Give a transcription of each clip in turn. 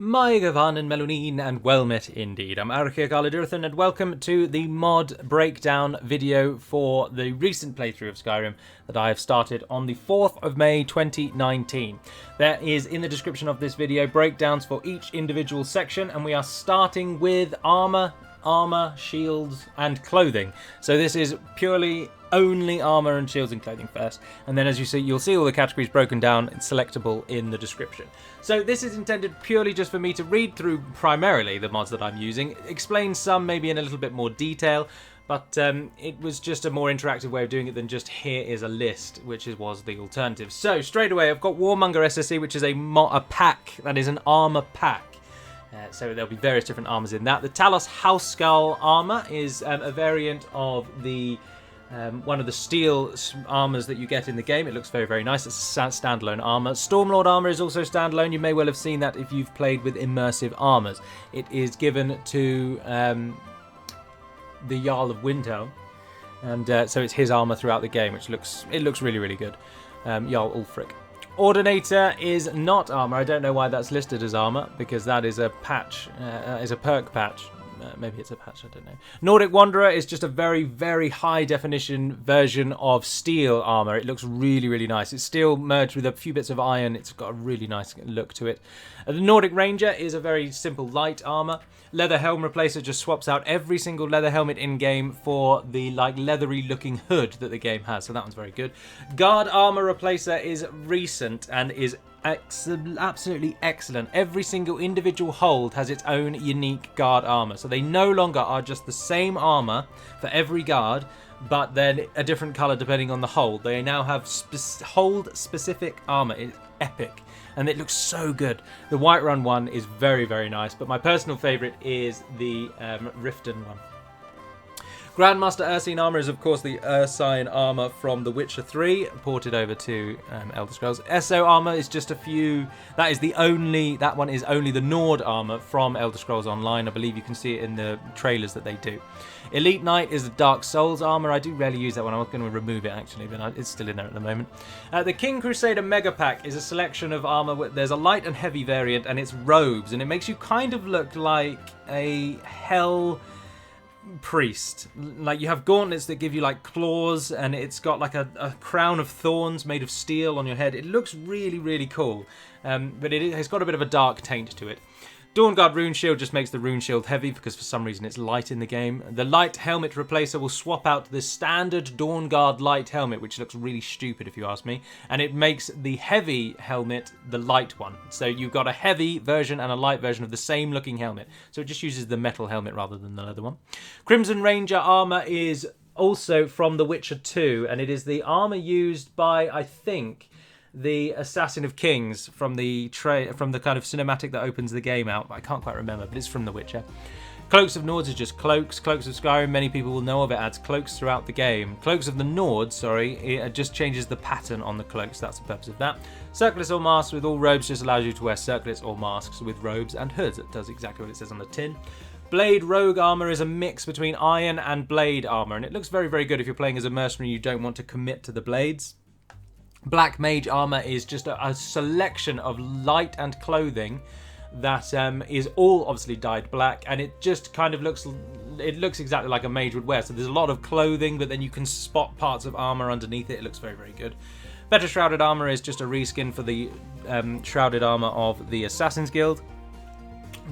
Maegavan and Melonin, and well met indeed. I'm Archie Galadirthan, and welcome to the mod breakdown video for the recent playthrough of Skyrim that I have started on the 4th of May 2019. There is in the description of this video breakdowns for each individual section, and we are starting with armor, shields, and clothing. So this is purely only armor and shields and clothing first, and then as you see, you'll see all the categories broken down and selectable in the description. So this is intended purely just for me to read through primarily the mods that I'm using, explain some maybe in a little bit more detail, but it was just a more interactive way of doing it than just here is a list, which was the alternative. So straight away, I've got Warmonger SSE, which is a pack, that is an armor pack. So there'll be various different armors in that. The Talos House Skull armor is a variant of the one of the steel armors that you get in the game. It looks very, very nice. It's a standalone armor. Stormlord armor is also standalone. You may well have seen that if you've played with immersive armors. It is given to the Jarl of Windhelm, and so it's his armor throughout the game, which looks really, really good. Jarl Ulfric. Ordinator is not armor. I don't know why that's listed as armor, because that is a patch, is a perk patch. Maybe it's a patch, I don't know. Nordic Wanderer is just a very, very high definition version of steel armor. It looks really, really nice. It's steel merged with a few bits of iron. It's got a really nice look to it. The Nordic Ranger is a very simple light armor. Leather Helm Replacer just swaps out every single leather helmet in-game for the leathery looking hood that the game has, so that one's very good. Guard Armor Replacer is recent and is absolutely excellent. Every single individual hold has its own unique guard armor, so they no longer are just the same armor for every guard, but then a different color depending on the hold. They now have hold specific armor. It's epic, and it looks so good. The Whiterun one is very, very nice, but my personal favorite is the Riften one. Grandmaster Ursine armor is, of course, the Ursine armor from The Witcher 3, ported over to Elder Scrolls. Esso armor is just a few. That one is only the Nord armor from Elder Scrolls Online. I believe you can see it in the trailers that they do. Elite Knight is the Dark Souls armor. I do rarely use that one. I'm going to remove it actually, but it's still in there at the moment. The King Crusader Mega Pack is a selection of armor. There's a light and heavy variant, and it's robes, and it makes you kind of look like a hell priest. Like, you have gauntlets that give you like claws, and it's got like a crown of thorns made of steel on your head. It looks really, really cool, but it's got a bit of a dark taint to it. Dawnguard Rune Shield just makes the Rune Shield heavy because for some reason it's light in the game. The Light Helmet Replacer will swap out the standard Dawnguard Light Helmet, which looks really stupid if you ask me, and it makes the heavy helmet the light one. So you've got a heavy version and a light version of the same looking helmet. So it just uses the metal helmet rather than the leather one. Crimson Ranger armor is also from The Witcher 2, and it is the armor used by, I think, the Assassin of Kings from the kind of cinematic that opens the game out. I can't quite remember, but it's from The Witcher. Cloaks of Nords is just cloaks. Cloaks of Skyrim, many people will know of it, adds cloaks throughout the game. Cloaks of the Nords, it just changes the pattern on the cloaks. That's the purpose of that. Circlets or masks with all robes just allows you to wear circlets or masks with robes and hoods. It does exactly what it says on the tin. Blade Rogue armor is a mix between iron and blade armor, and it looks very, very good if you're playing as a mercenary and you don't want to commit to the blades. Black Mage armor is just a selection of light and clothing that is all obviously dyed black, and it just kind of looks exactly like a mage would wear. So there's a lot of clothing, but then you can spot parts of armor underneath it. It looks very, very good. Better Shrouded armor is just a reskin for the shrouded armor of the Assassin's Guild,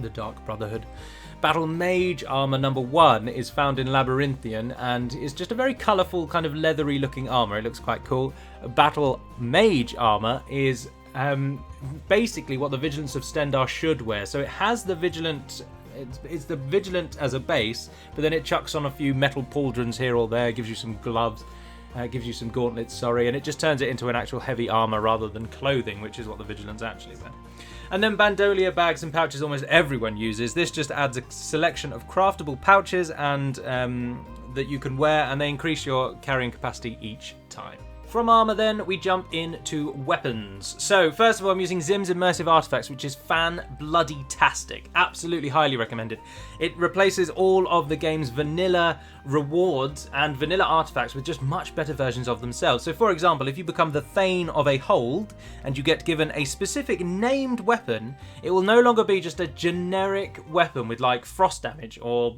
the Dark Brotherhood. Battle Mage armor number 1 is found in Labyrinthian and is just a very colourful kind of leathery looking armor. It looks quite cool. Battle Mage armor is basically what the Vigilance of Stendarr should wear. So it has the Vigilant, it's the Vigilant as a base, but then it chucks on a few metal pauldrons here or there, gives you some gloves, gives you some gauntlets, and it just turns it into an actual heavy armor rather than clothing, which is what the Vigilants actually wear. And then bandolier bags and pouches almost everyone uses. This just adds a selection of craftable pouches and that you can wear, and they increase your carrying capacity each time. From armor then, we jump into weapons. So, first of all, I'm using Zim's Immersive Artifacts, which is fan-bloody-tastic. Absolutely highly recommended. It replaces all of the game's vanilla rewards and vanilla artifacts with just much better versions of themselves. So, for example, if you become the Thane of a hold and you get given a specific named weapon, it will no longer be just a generic weapon with like frost damage or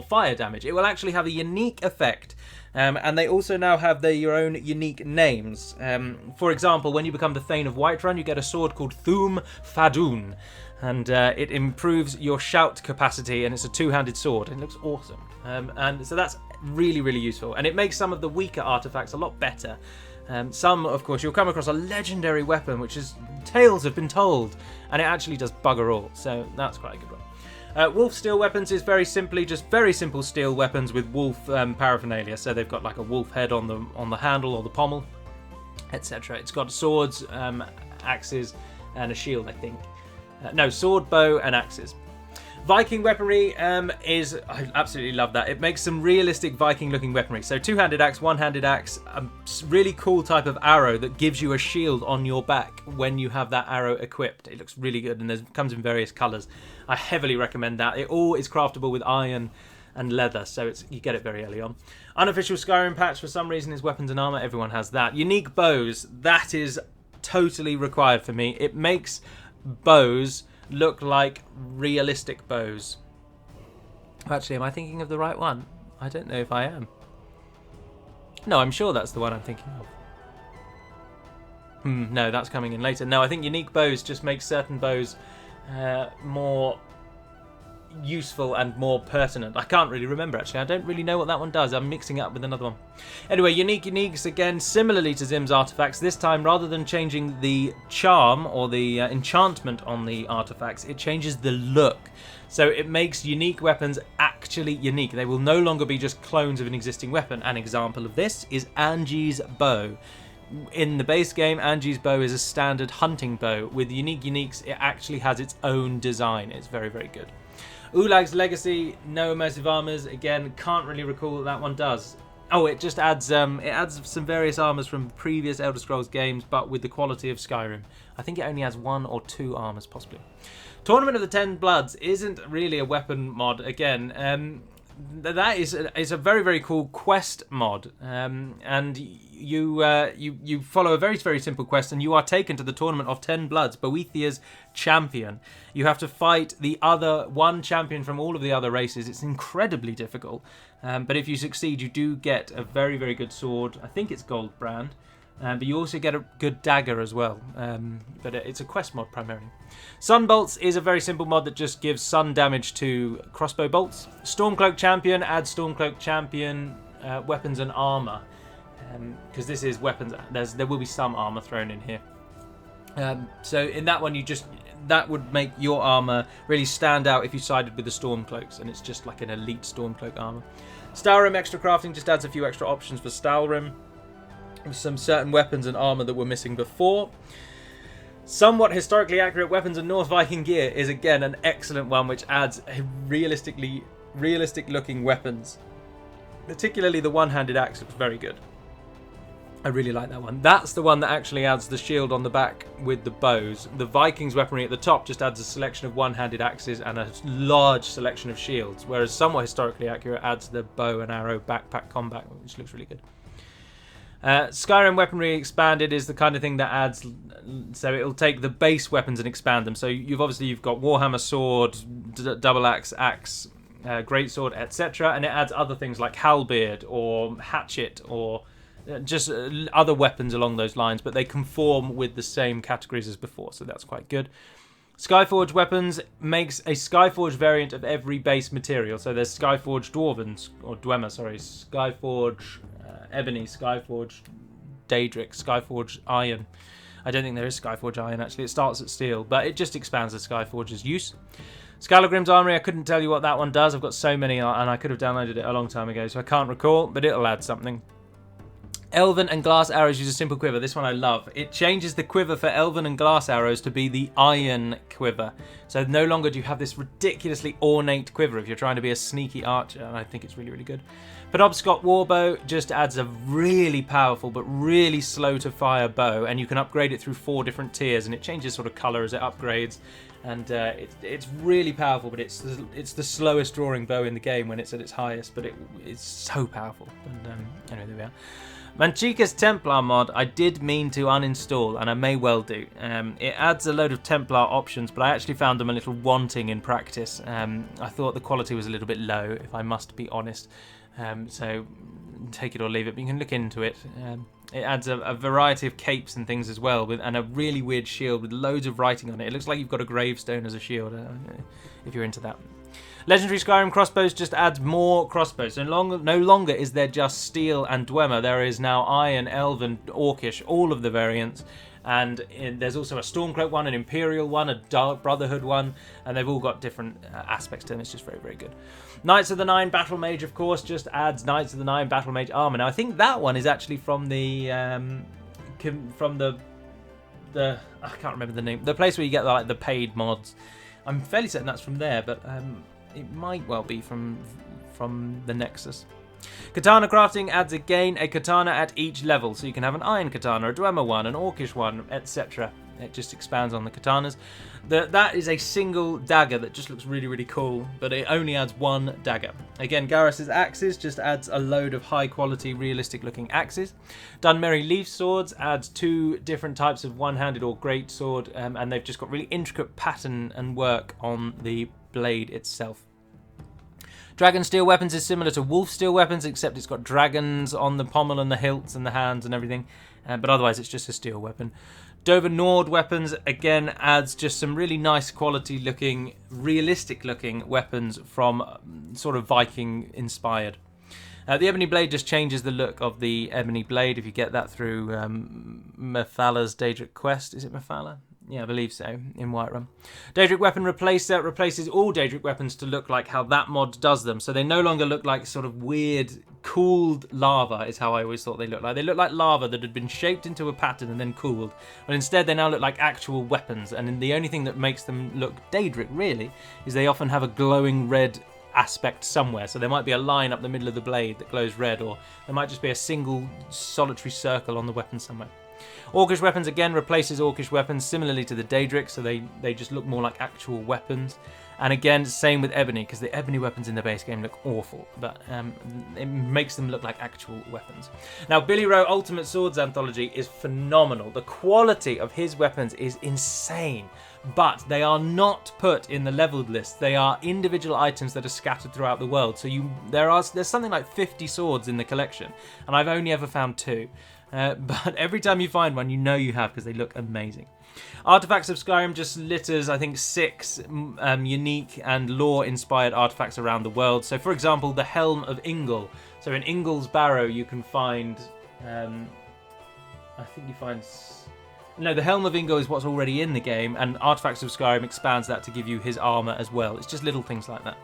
fire damage. It will actually have a unique effect. And they also now have your own unique names. For example, when you become the Thane of Whiterun, you get a sword called Thum Fadun. And it improves your shout capacity, and it's a two-handed sword. It looks awesome. And so that's really, really useful. And it makes some of the weaker artifacts a lot better. Some, of course, you'll come across a legendary weapon, which is tales have been told. And it actually does bugger all. So that's quite a good one. Wolf steel weapons is very simply just very simple steel weapons with wolf paraphernalia. So they've got like a wolf head on the handle or the pommel, etc. It's got swords, axes, and a shield, I think. No, sword, bow, and axes. Viking weaponry I absolutely love that. It makes some realistic Viking-looking weaponry. So two-handed axe, one-handed axe, a really cool type of arrow that gives you a shield on your back when you have that arrow equipped. It looks really good, and it comes in various colours. I heavily recommend that. It all is craftable with iron and leather, so you get it very early on. Unofficial Skyrim patch, for some reason, is weapons and armour. Everyone has that. Unique bows, that is totally required for me. It makes bows look like realistic bows. Actually, am I thinking of the right one? I don't know if I am. No, I'm sure that's the one I'm thinking of. No, that's coming in later. No, I think unique bows just makes certain bows more useful and more pertinent. I can't really remember, actually. I don't really know what that one does. I'm mixing it up with another one. Anyway, uniques again, similarly to Zim's artifacts. This time, rather than changing the charm or the enchantment on the artifacts, it changes the look. So it makes unique weapons actually unique. They will no longer be just clones of an existing weapon. An example of this is Angie's bow. In the base game, Angie's bow is a standard hunting bow. With uniques, it actually has its own design. It's very, very good. Ulag's Legacy, no immersive armors. Again, can't really recall what that one does. Oh, it just adds some various armors from previous Elder Scrolls games, but with the quality of Skyrim. I think it only has 1 or 2 armors, possibly. Tournament of the Ten Bloods isn't really a weapon mod. Again, that is a very, very cool quest mod, and you follow a very, very simple quest, and you are taken to the Tournament of 10 Bloods, Boethia's champion. You have to fight the other one champion from all of the other races. It's incredibly difficult, but if you succeed, you do get a very, very good sword. I think it's gold brand. But you also get a good dagger as well. But it's a quest mod primarily. Sun Bolts is a very simple mod that just gives sun damage to crossbow bolts. Stormcloak Champion adds Stormcloak Champion weapons and armor. Because this is weapons. There will be some armor thrown in here. So in that one, that would make your armor really stand out if you sided with the Stormcloaks, and it's just like an elite Stormcloak armor. Stalrim extra crafting just adds a few extra options for Stalrim. Some certain weapons and armor that were missing before. Somewhat historically accurate weapons and North Viking gear is again an excellent one, which adds realistic looking weapons. Particularly the one-handed axe looks very good. I really like that one. That's the one that actually adds the shield on the back with the bows. The Vikings weaponry at the top just adds a selection of one-handed axes and a large selection of shields, whereas somewhat historically accurate adds the bow and arrow backpack combat, which looks really good. Skyrim weaponry expanded is the kind of thing that adds, so it'll take the base weapons and expand them. So you've got Warhammer sword, double axe, greatsword, etc., and it adds other things like halberd or hatchet or just other weapons along those lines, but they conform with the same categories as before, so that's quite good. Skyforge weapons makes a Skyforge variant of every base material. So there's Skyforge Dwarven, or Dwemer, sorry, Skyforge Ebony, Skyforge Daedric, Skyforge Iron. I don't think there is Skyforge Iron, actually. It starts at steel, but it just expands the Skyforge's use. Skalagrim's Armory, I couldn't tell you what that one does. I've got so many, and I could have downloaded it a long time ago, so I can't recall, but it'll add something. Elven and glass arrows use a simple quiver. This one I love. It changes the quiver for elven and glass arrows to be the iron quiver. So no longer do you have this ridiculously ornate quiver if you're trying to be a sneaky archer, and I think it's really, really good. Penobscot Warbow just adds a really powerful but really slow to fire bow, and you can upgrade it through 4 different tiers, and it changes sort of colour as it upgrades. And it's really powerful, but it's the slowest drawing bow in the game when it's at its highest, but it's so powerful. And anyway, there we are. Manchica's Templar mod I did mean to uninstall, and I may well do. It adds a load of Templar options, but I actually found them a little wanting in practice. I thought the quality was a little bit low, if I must be honest. So take it or leave it, but you can look into it. It adds a variety of capes and things as well, and a really weird shield with loads of writing on it. It looks like you've got a gravestone as a shield, if you're into that. Legendary Skyrim crossbows just adds more crossbows. So no longer is there just steel and Dwemer. There is now iron, elven, orcish, all of the variants. And there's also a Stormcloak one, an Imperial one, a Dark Brotherhood one, and they've all got different aspects to them. It's just very, very good. Knights of the Nine Battle Mage, of course, just adds Knights of the Nine Battle Mage armor. Now, I think that one is actually from the I can't remember the name, the place where you get like the paid mods. I'm fairly certain that's from there, but it might well be from the Nexus. Katana crafting adds again a katana at each level, so you can have an iron katana, a Dwemer one, an orcish one, etc. It just expands on the katanas. That is a single dagger that just looks really, really cool, but it only adds 1 dagger. Again, Garrus's axes just adds a load of high quality, realistic looking axes. Dunmerry Leaf Swords adds 2 different types of one-handed or great sword, and they've just got really intricate pattern and work on the blade itself. Dragon steel weapons is similar to wolf steel weapons, except it's got dragons on the pommel and the hilts and the hands and everything, but otherwise it's just a steel weapon. Dover Nord weapons again adds just some really nice quality looking, realistic looking weapons from sort of Viking inspired. The Ebony Blade just changes the look of the Ebony Blade if you get that through Mephalla's Daedric Quest. Is it Mephala? Yeah, I believe so, in Whiterun. Daedric Weapon replaces all Daedric weapons to look like how that mod does them. So they no longer look like sort of weird, cooled lava, is how I always thought they looked like. They look like lava that had been shaped into a pattern and then cooled. But instead they now look like actual weapons. And the only thing that makes them look Daedric, really, is they often have a glowing red aspect somewhere. So there might be a line up the middle of the blade that glows red, or there might just be a single solitary circle on the weapon somewhere. Orcish weapons again replaces Orcish weapons similarly to the Daedric, so they just look more like actual weapons. And again, same with Ebony, because the Ebony weapons in the base game look awful, but it makes them look like actual weapons. Now, Billy Rowe Ultimate Swords Anthology is phenomenal. The quality of his weapons is insane, but they are not put in the leveled list. They are individual items that are scattered throughout the world. So there's something like 50 swords in the collection, and I've only ever found 2. But every time you find one, you know you have, because they look amazing. Artifacts of Skyrim just litters, I think, 6 unique and lore-inspired artifacts around the world. So, for example, the Helm of Ingle. So in Ingle's Barrow, you can find... the Helm of Ingle is what's already in the game, and Artifacts of Skyrim expands that to give you his armour as well. It's just little things like that.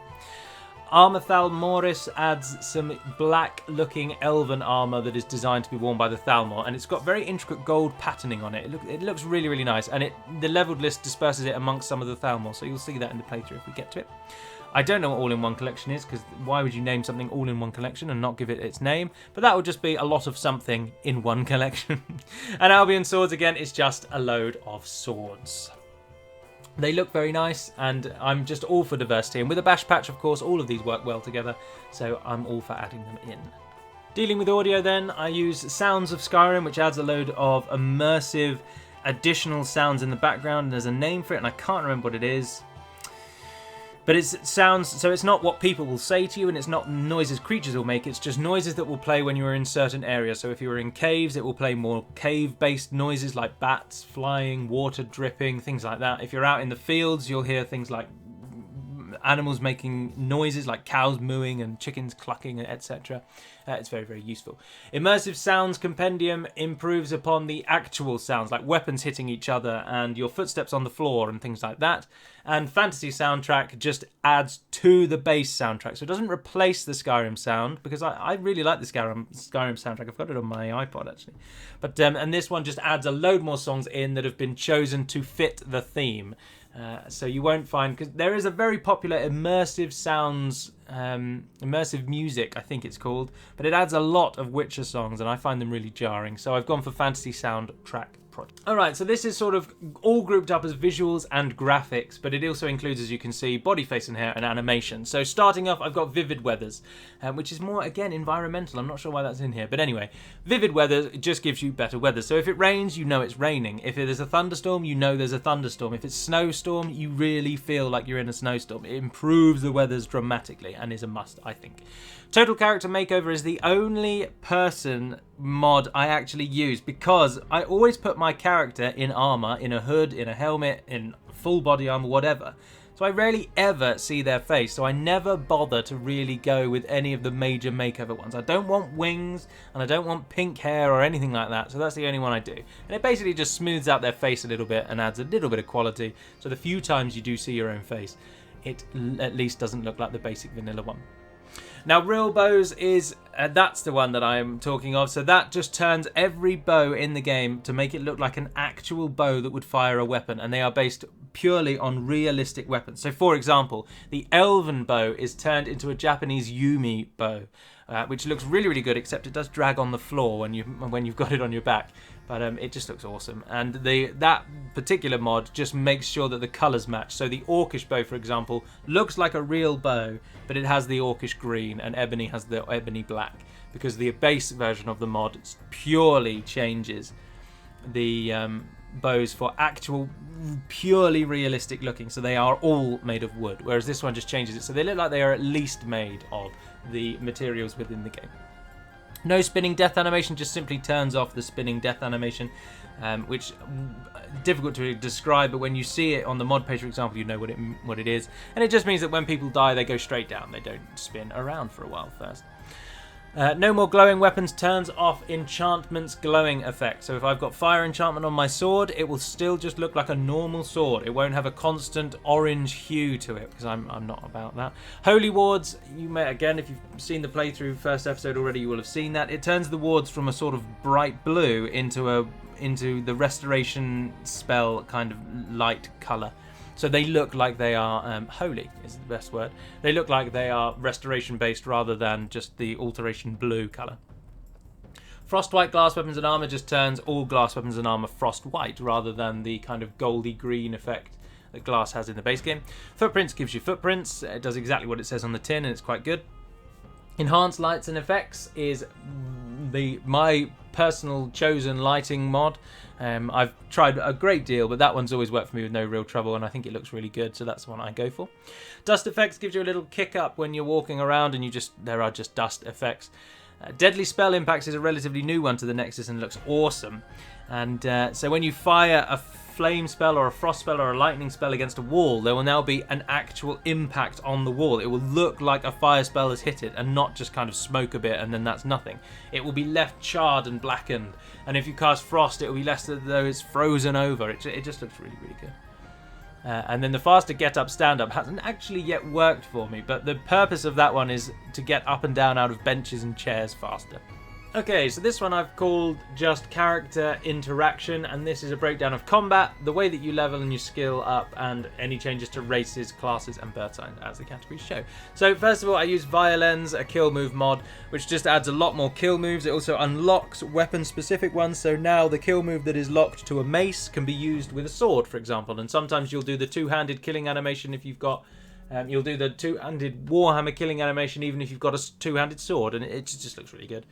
Armathal Morris adds some black-looking elven armour that is designed to be worn by the Thalmor, and it's got very intricate gold patterning on it. It looks really, really nice, and the leveled list disperses it amongst some of the Thalmor, so you'll see that in the playthrough if we get to it. I don't know what All-in-One Collection is, because why would you name something All-in-One Collection and not give it its name? But that would just be a lot of something in one collection. And Albion Swords, again, is just a load of swords. They look very nice, and I'm just all for diversity. And with a bash patch, of course, all of these work well together, so I'm all for adding them in. Dealing with audio then, I use Sounds of Skyrim, which adds a load of immersive additional sounds in the background. And there's a name for it, and I can't remember what it is. But it sounds, so it's not what people will say to you, and it's not noises creatures will make, it's just noises that will play when you're in certain areas. So if you're in caves, it will play more cave-based noises like bats flying, water dripping, things like that. If you're out in the fields, you'll hear things like animals making noises like cows mooing and chickens clucking, etc. It's very, very useful. Immersive Sounds Compendium improves upon the actual sounds, like weapons hitting each other and your footsteps on the floor and things like that. And Fantasy Soundtrack just adds to the base soundtrack. So it doesn't replace the Skyrim sound, because I really like the Skyrim soundtrack. I've got it on my iPod, actually. But and this one just adds a load more songs in that have been chosen to fit the theme. So you won't find, because there is a very popular immersive sounds, immersive music, I think it's called, but it adds a lot of Witcher songs, and I find them really jarring. So I've gone for Fantasy Soundtrack project. Alright, so this is sort of all grouped up as visuals and graphics, but it also includes, as you can see, body, face and hair and animation. So starting off, I've got Vivid Weathers, which is more, again, environmental. I'm not sure why that's in here, but anyway, Vivid Weather just gives you better weather. So if it rains, you know it's raining. If there's a thunderstorm, you know there's a thunderstorm. If it's snowstorm, you really feel like you're in a snowstorm. It improves the weathers dramatically and is a must, I think. Total Character Makeover is the only person mod I actually use, because I always put my character in armor, in a hood, in a helmet, in full body armor, whatever. So I rarely ever see their face, so I never bother to really go with any of the major makeover ones. I don't want wings, and I don't want pink hair or anything like that, so that's the only one I do. And it basically just smooths out their face a little bit and adds a little bit of quality, so the few times you do see your own face, it at least doesn't look like the basic vanilla one. Now, Real Bows is, that's the one that I'm talking of. So that just turns every bow in the game to make it look like an actual bow that would fire a weapon. And they are based purely on realistic weapons. So, for example, the Elven bow is turned into a Japanese Yumi bow, which looks really, really good, except it does drag on the floor when you've got it on your back. But it just looks awesome. And that particular mod just makes sure that the colours match. So the Orcish bow, for example, looks like a real bow, but it has the Orcish green and Ebony has the Ebony black, because the base version of the mod purely changes the bows for actual purely realistic looking. So they are all made of wood, whereas this one just changes it. So they look like they are at least made of the materials within the game. No spinning death animation, just simply turns off the spinning death animation, which difficult to describe, but when you see it on the mod page, for example, you know what it is. And it just means that when people die, they go straight down. They don't spin around for a while first. No more glowing weapons turns off enchantment's glowing effect. So if I've got fire enchantment on my sword, it will still just look like a normal sword. It won't have a constant orange hue to it, because I'm not about that. Holy wards, you may, again, if you've seen the playthrough first episode already, you will have seen that. It turns the wards from a sort of bright blue into the restoration spell kind of light colour. So they look like they are holy, is the best word. They look like they are restoration based rather than just the alteration blue colour. Frost white glass weapons and armour just turns all glass weapons and armour frost white rather than the kind of goldy green effect that glass has in the base game. Footprints gives you footprints. It does exactly what it says on the tin, and it's quite good. Enhanced lights and effects is my personal chosen lighting mod. I've tried a great deal, but that one's always worked for me with no real trouble, and I think it looks really good, so that's the one I go for. Dust effects gives you a little kick up when you're walking around, and there are just dust effects. Deadly spell impacts is a relatively new one to the Nexus and looks awesome. And so when you fire a flame spell or a frost spell or a lightning spell against a wall, there will now be an actual impact on the wall. It will look like a fire spell has hit it and not just kind of smoke a bit and then that's nothing. It will be left charred and blackened, and if you cast frost, it will be less as though it's frozen over. It just looks really, really good. And then the faster get up stand up hasn't actually yet worked for me, but the purpose of that one is to get up and down out of benches and chairs faster. Okay, so this one I've called just character interaction, and this is a breakdown of combat, the way that you level and you skill up, and any changes to races, classes, and bird signs as the categories show. So first of all, I use Violence, a kill move mod, which just adds a lot more kill moves. It also unlocks weapon-specific ones, so now the kill move that is locked to a mace can be used with a sword, for example, and sometimes you'll do the two-handed killing animation if you've got... you'll do the two-handed Warhammer killing animation even if you've got a two-handed sword, and it just looks really good.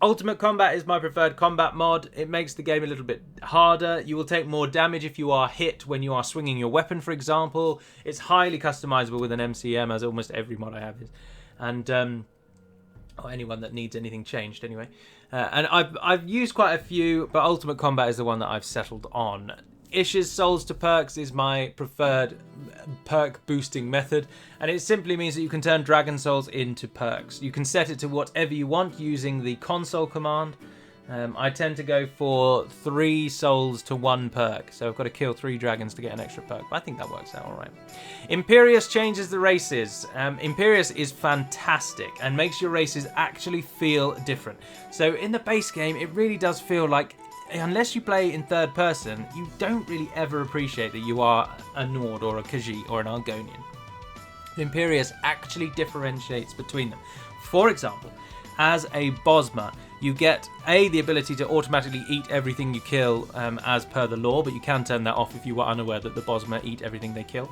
Ultimate Combat is my preferred combat mod. It makes the game a little bit harder. You will take more damage if you are hit when you are swinging your weapon, for example. It's highly customizable with an MCM, as almost every mod I have is. And anyone that needs anything changed, anyway. And I've used quite a few, but Ultimate Combat is the one that I've settled on. Ish's souls to perks is my preferred perk boosting method, and it simply means that you can turn dragon souls into perks. You can set it to whatever you want using the console command. I tend to go for 3 souls to 1 perk, so I've got to kill 3 dragons to get an extra perk, but I think that works out alright. Imperius changes the races. Imperius is fantastic and makes your races actually feel different. So in the base game, it really does feel like, unless you play in third person, you don't really ever appreciate that you are a Nord or a Khajiit or an Argonian. Imperius actually differentiates between them. For example, as a Bosmer, you get the ability to automatically eat everything you kill as per the law, but you can turn that off if you were unaware that the Bosmer eat everything they kill.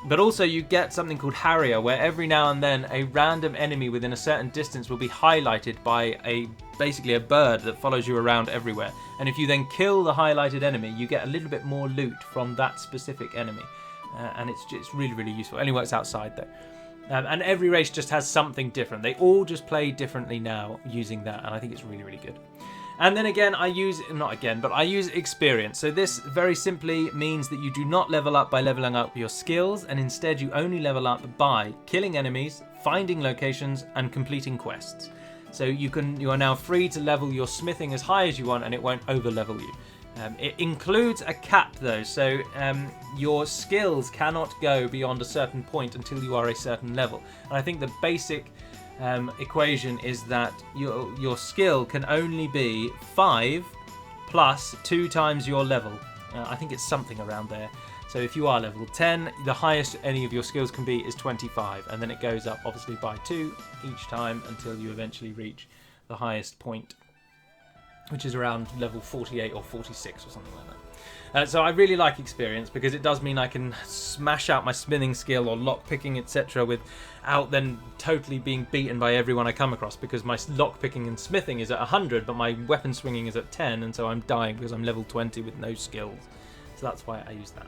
But also you get something called Harrier, where every now and then a random enemy within a certain distance will be highlighted by basically a bird that follows you around everywhere. And if you then kill the highlighted enemy, you get a little bit more loot from that specific enemy. And it's really, really useful. It only works outside though. And every race just has something different. They all just play differently now using that, and I think it's really, really good. And then again, I use experience. So this very simply means that you do not level up by leveling up your skills, and instead you only level up by killing enemies, finding locations, and completing quests. So you are now free to level your smithing as high as you want, and it won't over level you. It includes a cap though, so your skills cannot go beyond a certain point until you are a certain level. And I think the basic equation is that your skill can only be 5 plus 2 times your level. I think it's something around there. So if you are level 10, the highest any of your skills can be is 25, and then it goes up obviously by 2 each time until you eventually reach the highest point, which is around level 48 or 46 or something like that. So I really like experience because it does mean I can smash out my smithing skill or lockpicking, etc. without then totally being beaten by everyone I come across, because my lockpicking and smithing is at 100 but my weapon swinging is at 10, and so I'm dying because I'm level 20 with no skills. So that's why I use that.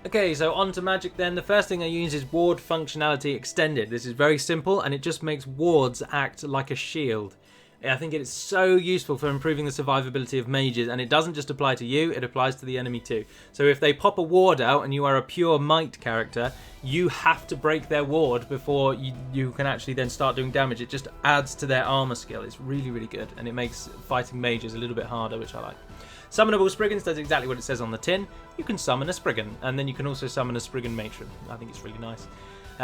Okay, so on to magic then. The first thing I use is ward functionality extended. This is very simple and it just makes wards act like a shield. I think it is so useful for improving the survivability of mages, and it doesn't just apply to you, it applies to the enemy too. So if they pop a ward out and you are a pure might character, you have to break their ward before you can actually then start doing damage. It just adds to their armor skill. It's really, really good, and it makes fighting mages a little bit harder, which I like. Summonable Spriggans does exactly what it says on the tin. You can summon a Spriggan, and then you can also summon a Spriggan matron. I think it's really nice.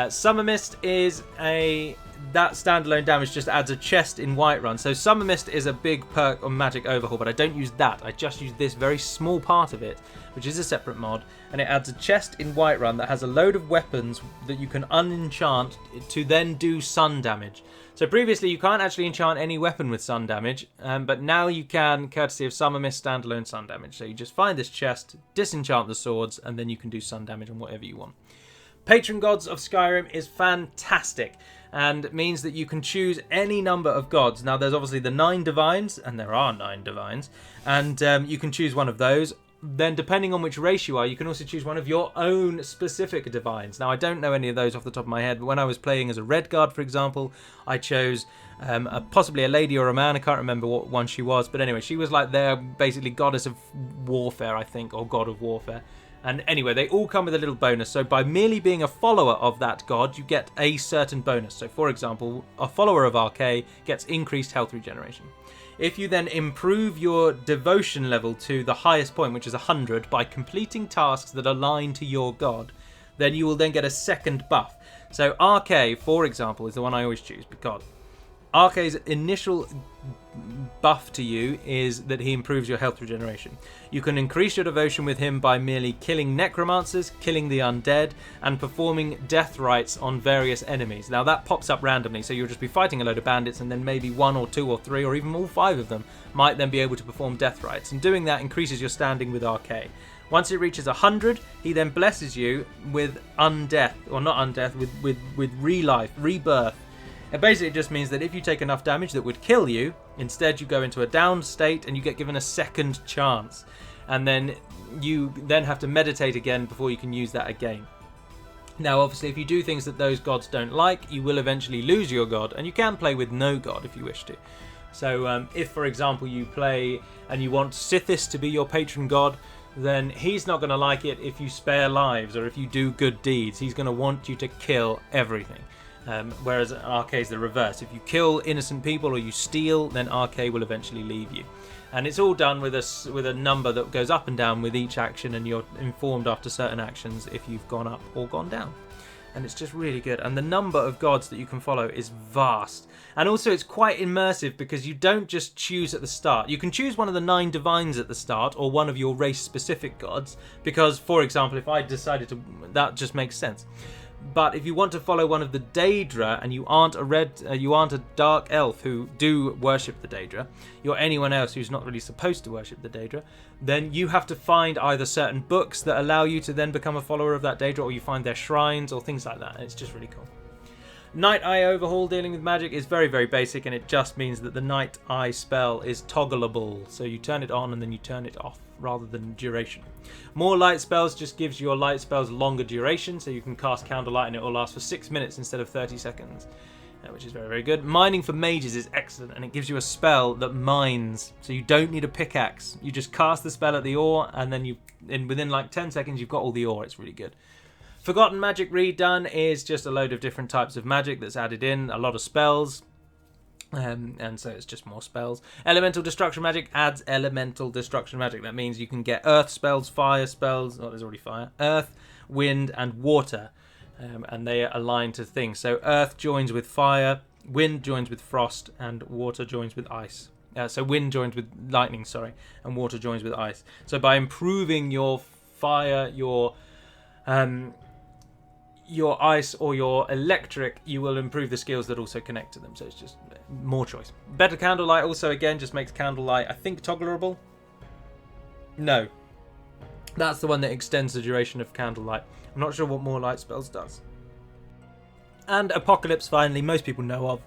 Summer Mist is that standalone damage just adds a chest in Whiterun. So Summer Mist is a big perk on Magic Overhaul, but I don't use that. I just use this very small part of it, which is a separate mod, and it adds a chest in Whiterun that has a load of weapons that you can unenchant to then do sun damage. So previously you can't actually enchant any weapon with sun damage, but now you can, courtesy of Summer Mist standalone sun damage. So you just find this chest, disenchant the swords, and then you can do sun damage on whatever you want. Patron Gods of Skyrim is fantastic and means that you can choose any number of gods. Now there's obviously the 9 divines, and there are 9 divines, and you can choose one of those. Then depending on which race you are, you can also choose one of your own specific divines. Now I don't know any of those off the top of my head, but when I was playing as a Redguard, for example, I chose possibly a lady or a man. I can't remember what one she was, but anyway, she was like their basically goddess of warfare, I think, or god of warfare. And anyway, they all come with a little bonus. So by merely being a follower of that god, you get a certain bonus. So for example, a follower of RK gets increased health regeneration. If you then improve your devotion level to the highest point, which is 100, by completing tasks that align to your god, then you will then get a second buff. So RK, for example, is the one I always choose because RK's initial buff to you is that he improves your health regeneration. You can increase your devotion with him by merely killing necromancers, killing the undead, and performing death rites on various enemies. Now that pops up randomly, so you'll just be fighting a load of bandits, and then maybe 1 or 2 or 3 or even all 5 of them might then be able to perform death rites, and doing that increases your standing with RK. Once it reaches 100, he then blesses you with undeath, or not undeath, with relife, rebirth. It basically just means that if you take enough damage that would kill you, instead you go into a down state and you get given a second chance. And then you then have to meditate again before you can use that again. Now obviously if you do things that those gods don't like, you will eventually lose your god, and you can play with no god if you wish to. So if for example you play and you want Sithis to be your patron god, then he's not going to like it if you spare lives or if you do good deeds. He's going to want you to kill everything. Whereas RK is the reverse. If you kill innocent people or you steal, then RK will eventually leave you. And it's all done with a number that goes up and down with each action, and you're informed after certain actions if you've gone up or gone down. And it's just really good. And the number of gods that you can follow is vast. And also it's quite immersive because you don't just choose at the start. You can choose one of the 9 divines at the start or one of your race-specific gods because, for example, if I decided to... that just makes sense. But if you want to follow one of the Daedra and you aren't a dark elf who do worship the Daedra, you're anyone else who's not really supposed to worship the Daedra, then you have to find either certain books that allow you to then become a follower of that Daedra, or you find their shrines or things like that. It's just really cool. Night Eye Overhaul dealing with magic is very, very basic, and it just means that the Night Eye spell is toggleable. So you turn it on and then you turn it off rather than duration. More light spells just gives your light spells longer duration, so you can cast Candlelight and it will last for 6 minutes instead of 30 seconds, which is very, very good. Mining for mages is excellent, and it gives you a spell that mines, so you don't need a pickaxe. You just cast the spell at the ore, and then within like 10 seconds you've got all the ore. It's really good. Forgotten Magic Redone is just a load of different types of magic that's added in, a lot of spells. And so it's just more spells. Elemental Destruction Magic adds Elemental Destruction Magic. That means you can get Earth spells, Fire spells. Oh, there's already Fire. Earth, Wind, and Water. And they are aligned to things. So Earth joins with Fire, Wind joins with Frost, and Water joins with Ice. So Wind joins with Lightning, and Water joins with Ice. So by improving your Fire, your ice or your electric, you will improve the skills that also connect to them. So it's just more choice. Better Candlelight also again just makes Candlelight, I think, togglerable. No, that's the one that extends the duration of Candlelight. I'm not sure what more light spells does. And Apocalypse, finally, most people know of.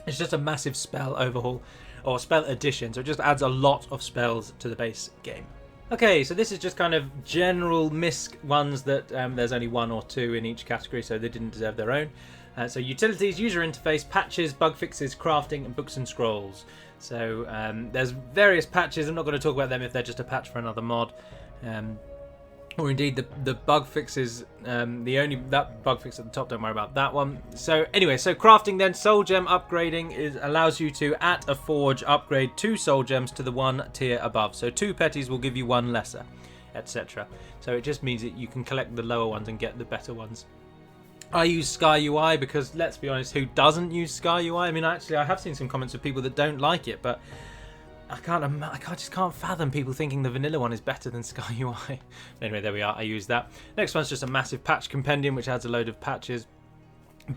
It's just a massive spell overhaul or spell addition, so it just adds a lot of spells to the base game. Okay, so this is just kind of general misc ones that there's only 1 or 2 in each category, so they didn't deserve their own. So utilities, user interface, patches, bug fixes, crafting, and books and scrolls. So there's various patches. I'm not going to talk about them if they're just a patch for another mod. Or indeed the bug fixes, that bug fix at the top, don't worry about that one. So anyway, so crafting then, soul gem upgrading allows you to, at a forge, upgrade 2 soul gems to the 1 tier above. So 2 petties will give you 1 lesser, etc. So it just means that you can collect the lower ones and get the better ones. I use Sky UI because, let's be honest, who doesn't use Sky UI? I mean, actually, I have seen some comments of people that don't like it, but I just can't fathom people thinking the vanilla one is better than Sky UI. Anyway, there we are. I use that. Next one's just a massive patch compendium, which adds a load of patches.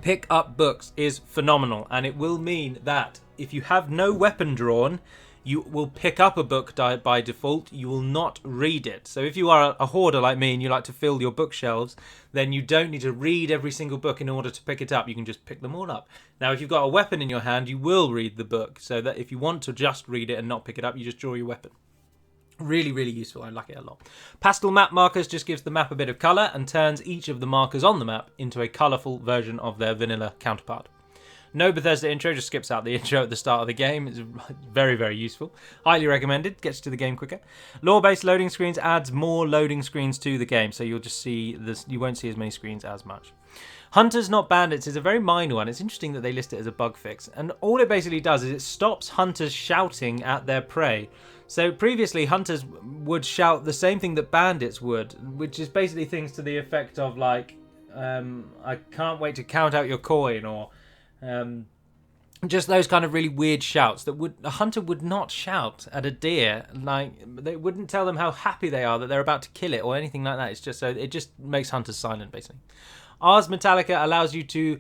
Pick up books is phenomenal, and it will mean that if you have no weapon drawn, you will pick up a book by default. You will not read it. So if you are a hoarder like me and you like to fill your bookshelves, then you don't need to read every single book in order to pick it up. You can just pick them all up. Now, if you've got a weapon in your hand, you will read the book. So that if you want to just read it and not pick it up, you just draw your weapon. Really, really useful. I like it a lot. Pastel map markers just gives the map a bit of colour and turns each of the markers on the map into a colourful version of their vanilla counterpart. No Bethesda intro, just skips out the intro at the start of the game. It's very, very useful. Highly recommended, gets to the game quicker. Lore-based loading screens adds more loading screens to the game, so you'll just see this. You won't see as many screens as much. Hunters Not Bandits is a very minor one. It's interesting that they list it as a bug fix, and all it basically does is it stops hunters shouting at their prey. So previously, hunters would shout the same thing that bandits would, which is basically things to the effect of like, I can't wait to count out your coin, or just those kind of really weird shouts that a hunter would not shout at a deer. Like, they wouldn't tell them how happy they are that they're about to kill it or anything like that. It's just so it just makes hunters silent, basically. Ars Metallica allows you to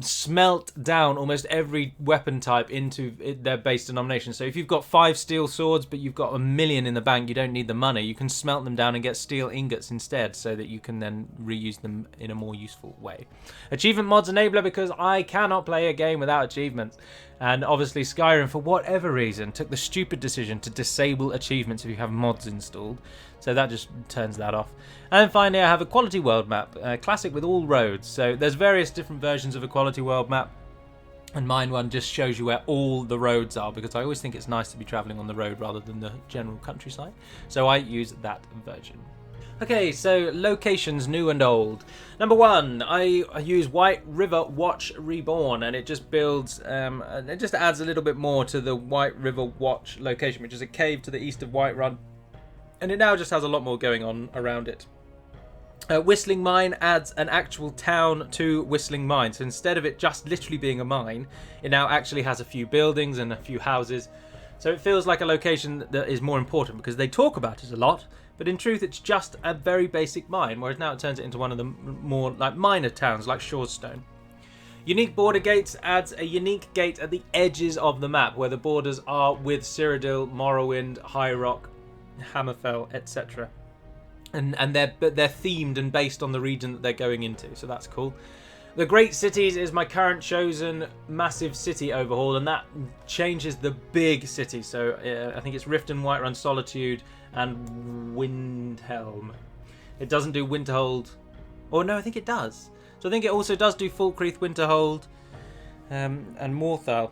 smelt down almost every weapon type into their base denomination. So if you've got 5 steel swords but you've got 1 million in the bank, you don't need the money. You can smelt them down and get steel ingots instead, so that you can then reuse them in a more useful way. Achievement mods enabler, because I cannot play a game without achievements. And obviously Skyrim, for whatever reason, took the stupid decision to disable achievements if you have mods installed. So that just turns that off. And finally, I have a quality world map, classic with all roads. So there's various different versions of a quality world map. And mine one just shows you where all the roads are, because I always think it's nice to be travelling on the road rather than the general countryside. So I use that version. Okay, so locations new and old. Number 1, I use White River Watch Reborn, and it just builds, it just adds a little bit more to the White River Watch location, which is a cave to the east of Whiterun, and it now just has a lot more going on around it. Whistling Mine adds an actual town to Whistling Mine, so instead of it just literally being a mine, it now actually has a few buildings and a few houses, so it feels like a location that is more important, because they talk about it a lot, but in truth it's just a very basic mine, whereas now it turns it into one of the more like minor towns like Shawstone. Unique Border Gates adds a unique gate at the edges of the map where the borders are with Cyrodiil, Morrowind, High Rock, Hammerfell, etc. And they're themed and based on the region that they're going into, so that's cool. The Great Cities is my current chosen massive city overhaul, and that changes the big cities. So I think it's Riften, Whiterun, Solitude, and Windhelm. It doesn't do Winterhold. Or no, I think it does. So I think it also does do Falkreath, Winterhold, and Morthal.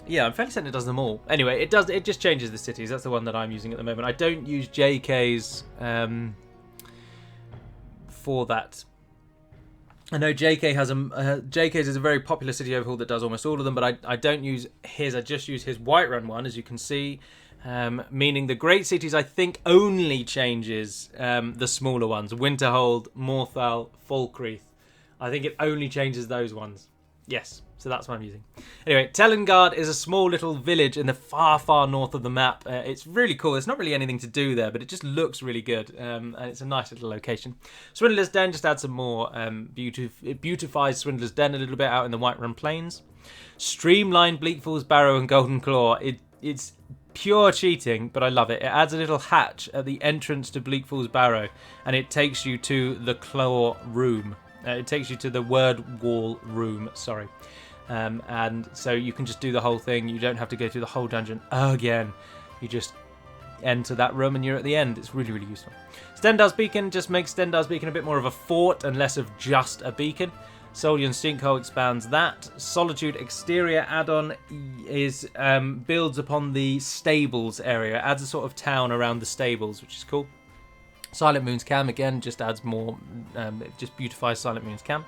Yeah, I'm fairly certain it does them all. Anyway, it does. It just changes the cities. That's the one that I'm using at the moment. I don't use JK's for that. I know JK has JK's is a very popular city overhaul that does almost all of them, but I don't use his. I just use his Whiterun one, as you can see. Meaning the Great Cities, I think, only changes the smaller ones: Winterhold, Morthal, Falkreath. I think it only changes those ones. Yes, so that's what I'm using. Anyway, Telengard is a small little village in the far, far north of the map. It's really cool. There's not really anything to do there, but it just looks really good, and it's a nice little location. Swindler's Den just adds some more it beautifies Swindler's Den a little bit out in the Whiterun Plains. Streamlined Bleakfalls Barrow and Golden Claw. It's pure cheating, but I love it. It adds a little hatch at the entrance to Bleakfalls Barrow, and it takes you to the Claw Room. It takes you to the Word Wall Room, sorry. And so you can just do the whole thing. You don't have to go through the whole dungeon again. You just enter that room and you're at the end. It's really, really useful. Stendar's Beacon just makes Stendar's Beacon a bit more of a fort and less of just a beacon. Solian Sinkhole expands that. Solitude Exterior add-on is builds upon the stables area. It adds a sort of town around the stables, which is cool. Silent Moon's Camp, again, just adds more, it just beautifies Silent Moon's Camp.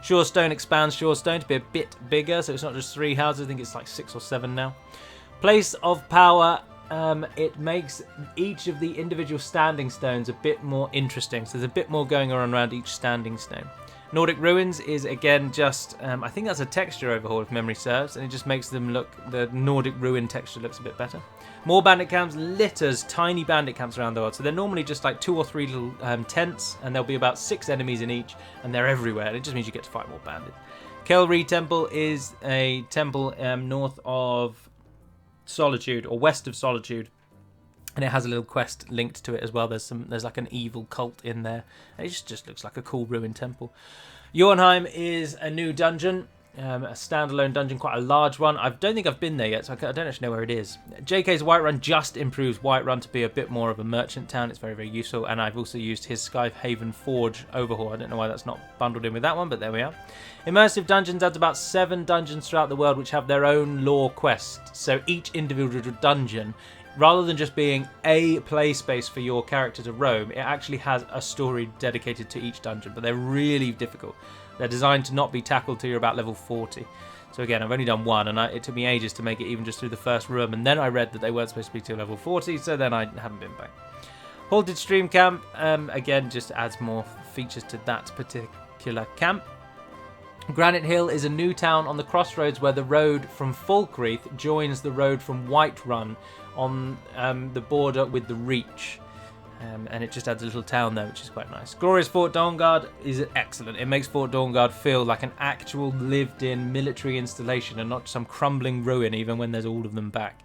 Shawstone expands Shawstone to be a bit bigger, so it's not just 3 houses, I think it's like 6 or 7 now. Place of Power, it makes each of the individual standing stones a bit more interesting, so there's a bit more going on around each standing stone. Nordic Ruins is again just, I think that's a texture overhaul if memory serves, and it just makes them look, the Nordic Ruin texture looks a bit better. More bandit camps, litters tiny bandit camps around the world, so they're normally just like 2 or 3 little tents, and there'll be about 6 enemies in each, and they're everywhere, and it just means you get to fight more bandits. Kelri Temple is a temple north of Solitude, or west of Solitude, and it has a little quest linked to it as well. There's like an evil cult in there. And it just looks like a cool ruined temple. Jornheim is a new dungeon, a standalone dungeon, quite a large one. I don't think I've been there yet, so I don't actually know where it is. JK's Whiterun just improves Whiterun to be a bit more of a merchant town. It's very, very useful, and I've also used his Skyhaven Forge overhaul. I don't know why that's not bundled in with that one, but there we are. Immersive Dungeons adds about 7 dungeons throughout the world which have their own lore quests. So each individual dungeon, rather than just being a play space for your character to roam, it actually has a story dedicated to each dungeon, but they're really difficult. They're designed to not be tackled till you're about level 40. So again, I've only done one, and it took me ages to make it even just through the first room, and then I read that they weren't supposed to be till level 40, so then I haven't been back. Haunted Stream Camp, again, just adds more features to that particular camp. Granite Hill is a new town on the crossroads where the road from Falkreath joins the road from Whiterun on the border with the Reach. And it just adds a little town there, which is quite nice. Glorious Fort Dawnguard is excellent. It makes Fort Dawnguard feel like an actual lived-in military installation and not some crumbling ruin, even when there's all of them back.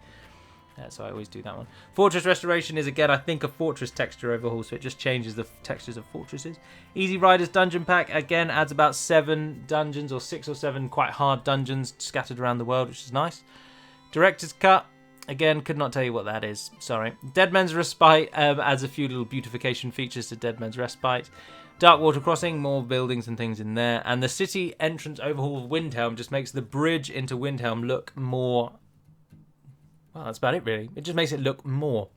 So I always do that one. Fortress Restoration is, again, I think, a fortress texture overhaul, so it just changes the textures of fortresses. Easy Riders Dungeon Pack, again, adds about 7 dungeons, or 6 or 7 quite hard dungeons scattered around the world, which is nice. Director's Cut, again, could not tell you what that is, sorry. Dead Men's Respite adds a few little beautification features to Dead Men's Respite. Dark Water Crossing, more buildings and things in there. And the city entrance overhaul of Windhelm just makes the bridge into Windhelm look more... Well, that's about it, really. It just makes it look more.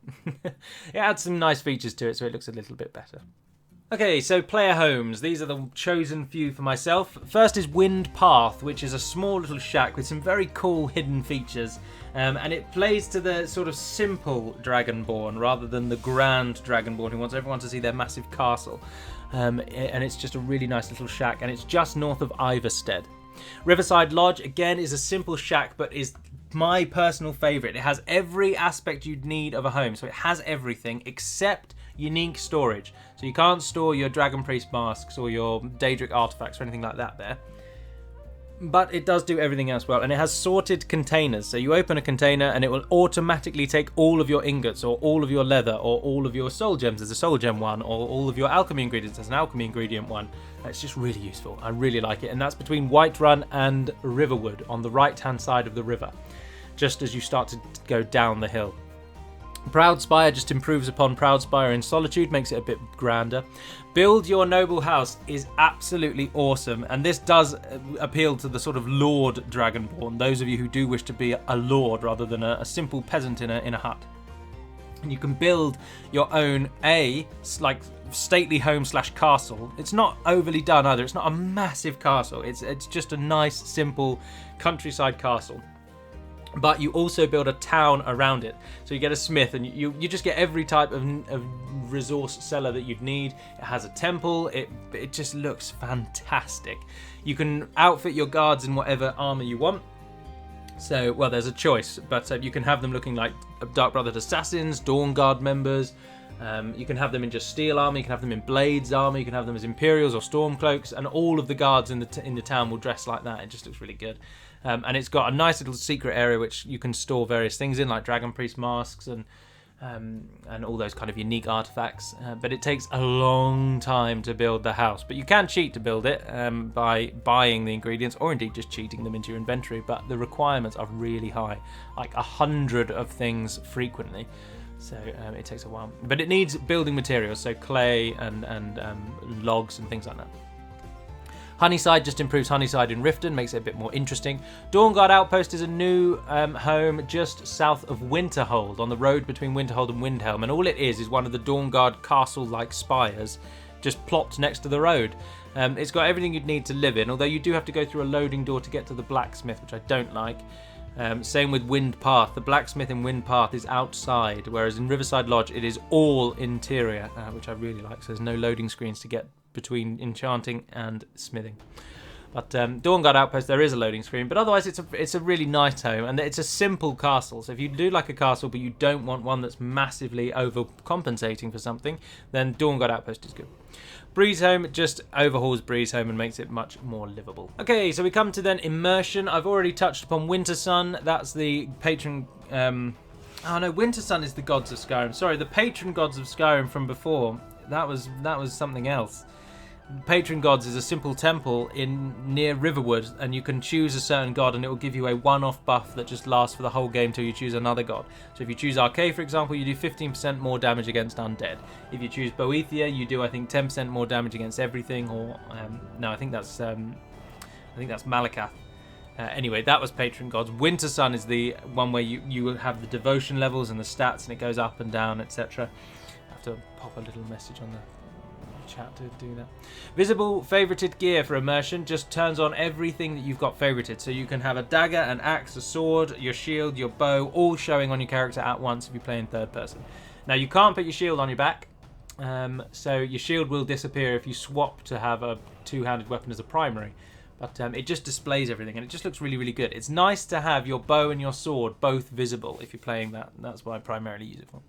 It adds some nice features to it, so it looks a little bit better. Okay, so player homes. These are the chosen few for myself. First is Wind Path, which is a small little shack with some very cool hidden features. And it plays to the sort of simple Dragonborn rather than the grand Dragonborn who wants everyone to see their massive castle. And it's just a really nice little shack, and it's just north of Iverstead. Riverside Lodge, again, is a simple shack, but is my personal favourite. It has every aspect you'd need of a home, so it has everything except unique storage. So you can't store your Dragon Priest masks or your Daedric artifacts or anything like that there. But it does do everything else well, and it has sorted containers. So you open a container and it will automatically take all of your ingots or all of your leather or all of your soul gems as a soul gem one or all of your alchemy ingredients as an alchemy ingredient one. It's just really useful. I really like it, and that's between Whiterun and Riverwood on the right hand side of the river, just as you start to go down the hill. Proudspire just improves upon Proudspire in Solitude, makes it a bit grander. Build Your Noble House is absolutely awesome, and this does appeal to the sort of Lord Dragonborn, those of you who do wish to be a lord rather than a simple peasant in a hut. And you can build your own like stately home / castle. It's not overly done either. It's not a massive castle. It's just a nice, simple countryside castle. But you also build a town around it. So you get a smith, and you just get every type of resource seller that you'd need. It has a temple. It just looks fantastic. You can outfit your guards in whatever armor you want. So, well, there's a choice, but you can have them looking like Dark Brotherhood assassins, Dawn Guard members. You can have them in just steel armor. You can have them in blades armor. You can have them as Imperials or Stormcloaks, and all of the guards in the town will dress like that. It just looks really good. And it's got a nice little secret area which you can store various things in, like Dragon Priest masks and all those kind of unique artifacts. But it takes a long time to build the house. But you can cheat to build it by buying the ingredients, or indeed just cheating them into your inventory. But the requirements are really high, like 100 of things frequently. So it takes a while. But it needs building materials, so clay and logs and things like that. Honeyside just improves Honeyside in Riften, makes it a bit more interesting. Dawnguard Outpost is a new home just south of Winterhold, on the road between Winterhold and Windhelm, and all it is one of the Dawnguard castle-like spires just plopped next to the road. It's got everything you'd need to live in, although you do have to go through a loading door to get to the blacksmith, which I don't like. Same with Wind Path. The blacksmith in Wind Path is outside, whereas in Riverside Lodge it is all interior, which I really like, so there's no loading screens to get between enchanting and smithing. But Dawnguard Outpost, there is a loading screen, but otherwise it's a really nice home, and it's a simple castle. So if you do like a castle but you don't want one that's massively overcompensating for something, then Dawnguard Outpost is good. Breezehome just overhauls Breezehome and makes it much more livable. Okay, so we come to then Immersion. I've already touched upon Wintersun. That's the patron... oh no, Wintersun is the gods of Skyrim. Sorry, the patron gods of Skyrim from before. That was something else. Patron Gods is a simple temple near Riverwood, and you can choose a certain god and it will give you a one-off buff that just lasts for the whole game till you choose another god. So if you choose Arcade, for example, you do 15% more damage against undead. If you choose Boethia, you do, I think, 10% more damage against everything, or no, I think that's Malakath. Anyway, that was Patron Gods. Wintersun is the one where you have the devotion levels and the stats, and it goes up and down, etc. I have to pop a little message on the chat to do that. Visible favorited gear for Immersion just turns on everything that you've got favorited. So you can have a dagger, an axe, a sword, your shield, your bow, all showing on your character at once if you play in third person. Now you can't put your shield on your back, so your shield will disappear if you swap to have a two-handed weapon as a primary. But it just displays everything, and it just looks really, really good. It's nice to have your bow and your sword both visible if you're playing that. That's what I primarily use it for.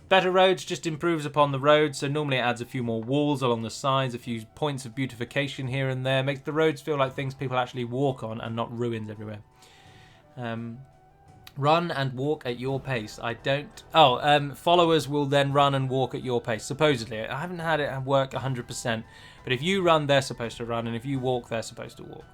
Better Roads just improves upon the roads, so normally it adds a few more walls along the sides, a few points of beautification here and there, makes the roads feel like things people actually walk on and not ruins everywhere. Run and walk at your pace. I don't... followers will then run and walk at your pace, supposedly. I haven't had it work 100%, but if you run, they're supposed to run, and if you walk, they're supposed to walk.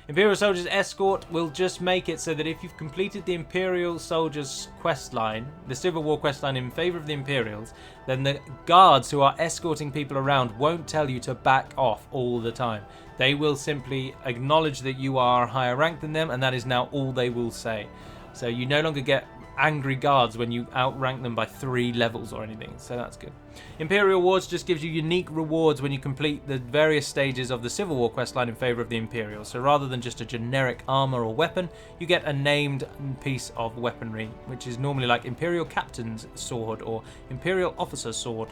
Imperial Soldiers Escort will just make it so that if you've completed the Imperial Soldiers quest line, the Civil War quest line in favour of the Imperials, then the guards who are escorting people around won't tell you to back off all the time. They will simply acknowledge that you are higher ranked than them, and that is now all they will say. So you no longer get angry guards when you outrank them by 3 levels or anything, so that's good. Imperial Wars just gives you unique rewards when you complete the various stages of the Civil War questline in favour of the Imperials. So rather than just a generic armour or weapon, you get a named piece of weaponry, which is normally like Imperial Captain's Sword or Imperial Officer's Sword.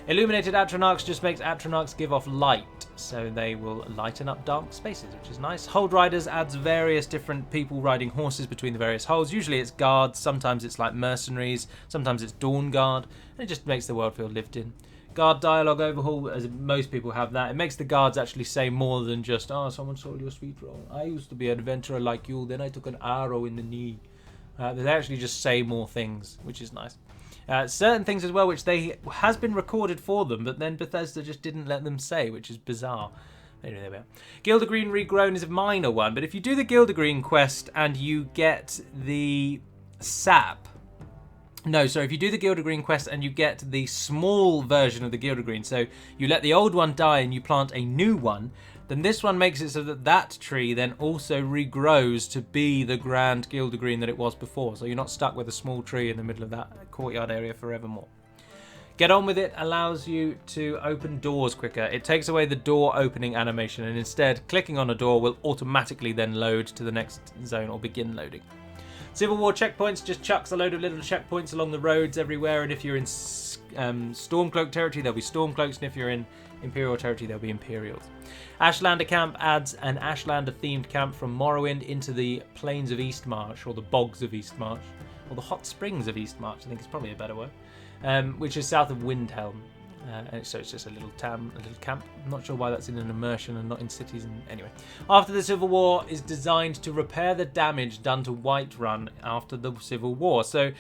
Illuminated Atronachs just makes Atronachs give off light, so they will lighten up dark spaces, which is nice. Hold Riders adds various different people riding horses between the various holds. Usually it's guards, sometimes it's like mercenaries, sometimes it's Dawn Guard, and it just makes the world feel lived in. Guard Dialogue Overhaul, as most people have that, it makes the guards actually say more than just, oh, someone stole your sweet roll. I used to be an adventurer like you, then I took an arrow in the knee. They actually just say more things, which is nice. Certain things as well, which has been recorded for them, but then Bethesda just didn't let them say, which is bizarre. Anyway, there we are. Gildergreen Regrown is a minor one, but if you do the Gildergreen quest and you get the sap... No, sorry, if you do the Gildergreen quest and you get the small version of the Gildergreen, so you let the old one die and you plant a new one, then this one makes it so that that tree then also regrows to be the grand Gildergreen that it was before. So you're not stuck with a small tree in the middle of that courtyard area forevermore. Get On With It allows you to open doors quicker. It takes away the door opening animation, and instead clicking on a door will automaticcally then load to the next zone or begin loading. Civil War checkpoints just chucks a load of little checkpoints along the roads everywhere, and if you're in Stormcloak territory, there'll be Stormcloaks, and if you're in Imperial territory, there'll be Imperials. Ashlander Camp adds an Ashlander-themed camp from Morrowind into the Plains of Eastmarch, or the Bogs of Eastmarch, or the Hot Springs of Eastmarch, I think is probably a better word, which is south of Windhelm. And so it's just a little camp. I'm not sure why that's in an immersion and not in cities. And anyway, after the Civil War is designed to repair the damage done to Whiterun after the Civil War. So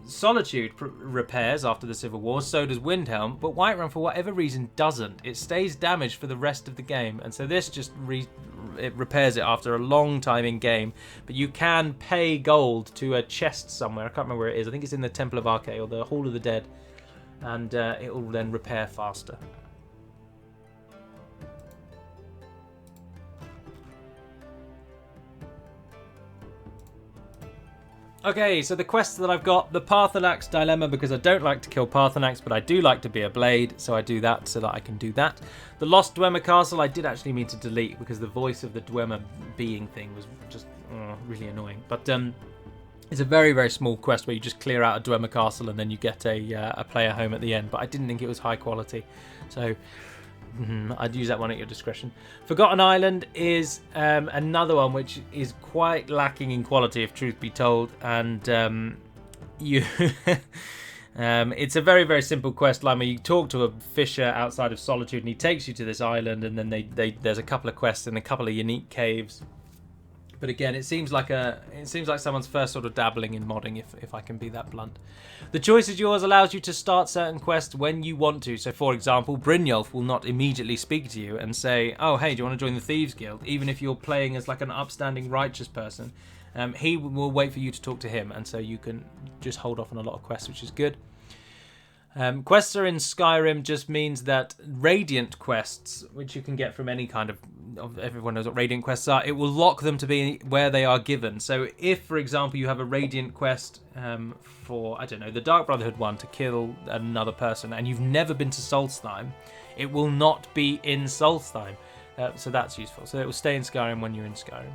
Solitude repairs after the Civil War, so does Windhelm, but Whiterun for whatever reason doesn't. It stays damaged for the rest of the game, and so this just it repairs it after a long time in game. But you can pay gold to a chest somewhere. I can't remember where it is. I think it's in the Temple of Arche or the Hall of the Dead. And it will then repair faster. Okay, so the quests that I've got, the Parthenax Dilemma, because I don't like to kill Parthenax, but I do like to be a blade, so I do that so that I can do that. The Lost Dwemer Castle, I did actually mean to delete, because the voice of the Dwemer being thing was just really annoying. But it's a very, very small quest where you just clear out a Dwemer Castle and then you get a player home at the end, but I didn't think it was high quality, so I'd use that one at your discretion. Forgotten Island is another one which is quite lacking in quality, if truth be told, and it's a very, very simple quest line where you talk to a fisher outside of Solitude and he takes you to this island, and then there's a couple of quests and a couple of unique caves. But again, it seems like someone's first sort of dabbling in modding, if I can be that blunt. The Choice Is Yours allows you to start certain quests when you want to. So, for example, Brynjolf will not immediately speak to you and say, "Oh, hey, do you want to join the Thieves Guild?" Even if you're playing as like an upstanding, righteous person, he will wait for you to talk to him, and so you can just hold off on a lot of quests, which is good. Quests are in Skyrim just means that Radiant quests, which you can get from any kind of everyone knows what Radiant quests are, it will lock them to be where they are given. So if, for example, you have a Radiant quest for, I don't know, the Dark Brotherhood one to kill another person, and you've never been to Solstheim, it will not be in Solstheim. So that's useful. So it will stay in Skyrim when you're in Skyrim,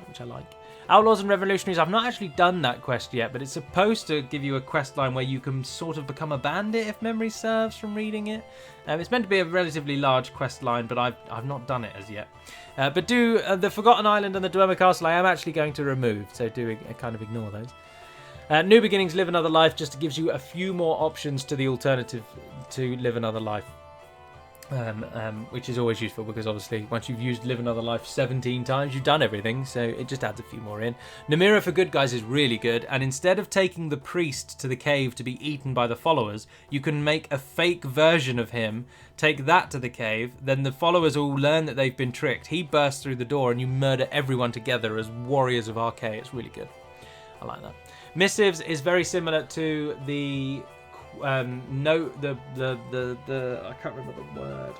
which I like. Outlaws and Revolutionaries, I've not actually done that quest yet, but it's supposed to give you a quest line where you can sort of become a bandit, if memory serves, from reading it. It's meant to be a relatively large quest line, but I've not done it as yet. But do the Forgotten Island and the Dwemer Castle I am actually going to remove, so do kind of ignore those. New Beginnings, Live Another Life just gives you a few more options to the alternative to Live Another Life. which is always useful because obviously once you've used Live Another Life 17 times, you've done everything, so it just adds a few more in. Namira for good guys is really good, and instead of taking the priest to the cave to be eaten by the followers, you can make a fake version of him, take that to the cave, then the followers all learn that they've been tricked. He bursts through the door and you murder everyone together as warriors of Arcade. It's really good. I like that. Missives is very similar to the I can't remember the word.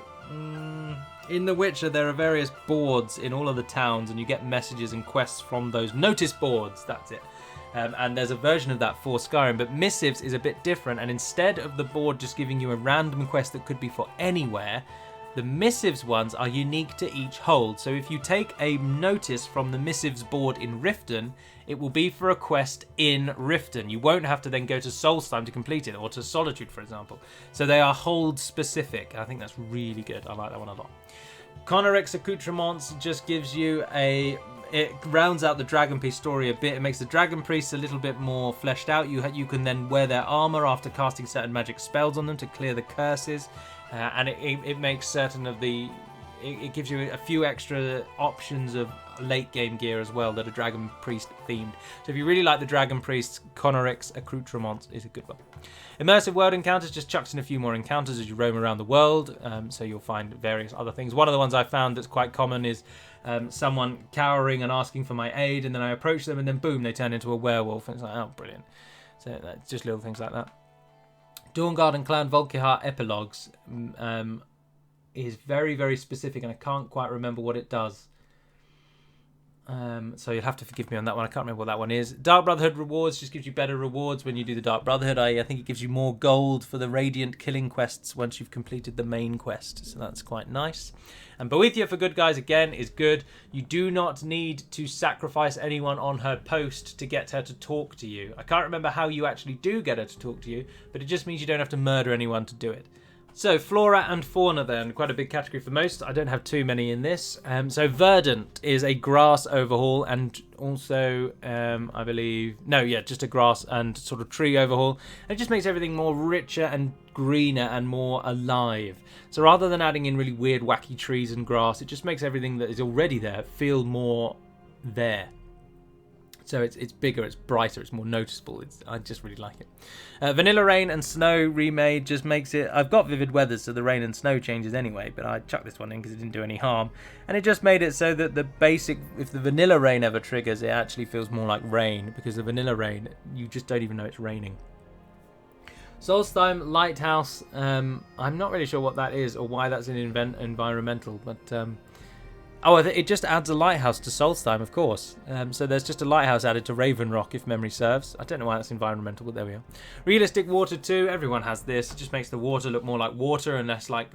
In The Witcher, there are various boards in all of the towns, and you get messages and quests from those notice boards. That's it. And there's a version of that for Skyrim, but Missives is a bit different, and instead of the board just giving you a random quest that could be for anywhere, the Missives ones are unique to each hold. So if you take a notice from the Missives board in Riften, it will be for a quest in Riften. You won't have to then go to Solstheim to complete it, or to Solitude, for example. So they are hold specific. I think that's really good. I like that one a lot. Connoric's accoutrements just gives you it rounds out the Dragon Priest story a bit. It makes the Dragon Priests a little bit more fleshed out. You can then wear their armor after casting certain magic spells on them to clear the curses. And it makes certain of it gives you a few extra options of late game gear as well that are Dragon Priest themed. So if you really like the Dragon Priest, Connoric's accoutrements is a good one. Immersive world encounters just chucks in a few more encounters as you roam around the world, so you'll find various other things. One of the ones I found that's quite common is someone cowering and asking for my aid, and then I approach them and then boom, they turn into a werewolf, and it's like, oh, brilliant. So that's just little things like that. Dawnguard and Clan Volkihar epilogues is very, very specific, and I can't quite remember what it does. So you'll have to forgive me on that one. I can't remember what that one is. Dark Brotherhood rewards just gives you better rewards when you do the Dark Brotherhood. I think it gives you more gold for the Radiant killing quests once you've completed the main quest. So that's quite nice. And Boethia for good guys, again, is good. You do not need to sacrifice anyone on her post to get her to talk to you. I can't remember how you actually do get her to talk to you, but it just means you don't have to murder anyone to do it. So, Flora and Fauna then, quite a big category for most. I don't have too many in this. So, Verdant is a grass overhaul, and also, I believe... No, yeah, just a grass and sort of tree overhaul. It just makes everything more richer and greener and more alive. So, rather than adding in really weird, wacky trees and grass, it just makes everything that is already there feel more there. So it's bigger, it's brighter, it's more noticeable. I just really like it. Vanilla Rain and Snow remade just makes it... I've got Vivid Weathers, so the rain and snow changes anyway, but I chucked this one in because it didn't do any harm. And it just made it so that the basic... If the Vanilla Rain ever triggers, it actually feels more like rain, because the Vanilla Rain, you just don't even know it's raining. Solstheim Lighthouse, I'm not really sure what that is or why that's an environmental, but... Oh, it just adds a lighthouse to Solstheim, of course. So there's just a lighthouse added to Raven Rock, if memory serves. I don't know why that's environmental, but there we are. Realistic water too. Everyone has this. It just makes the water look more like water and less like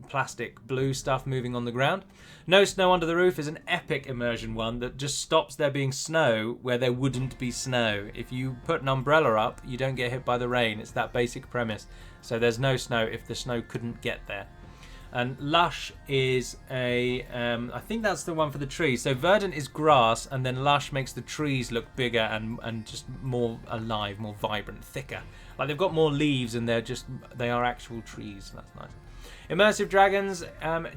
plastic blue stuff moving on the ground. No Snow Under the Roof is an epic immersion one that just stops there being snow where there wouldn't be snow. If you put an umbrella up, you don't get hit by the rain. It's that basic premise. So there's no snow if the snow couldn't get there. And Lush is I think that's the one for the trees. So Verdant is grass, and then Lush makes the trees look bigger and just more alive, more vibrant, thicker. Like they've got more leaves and they are actual trees. That's nice. Immersive Dragons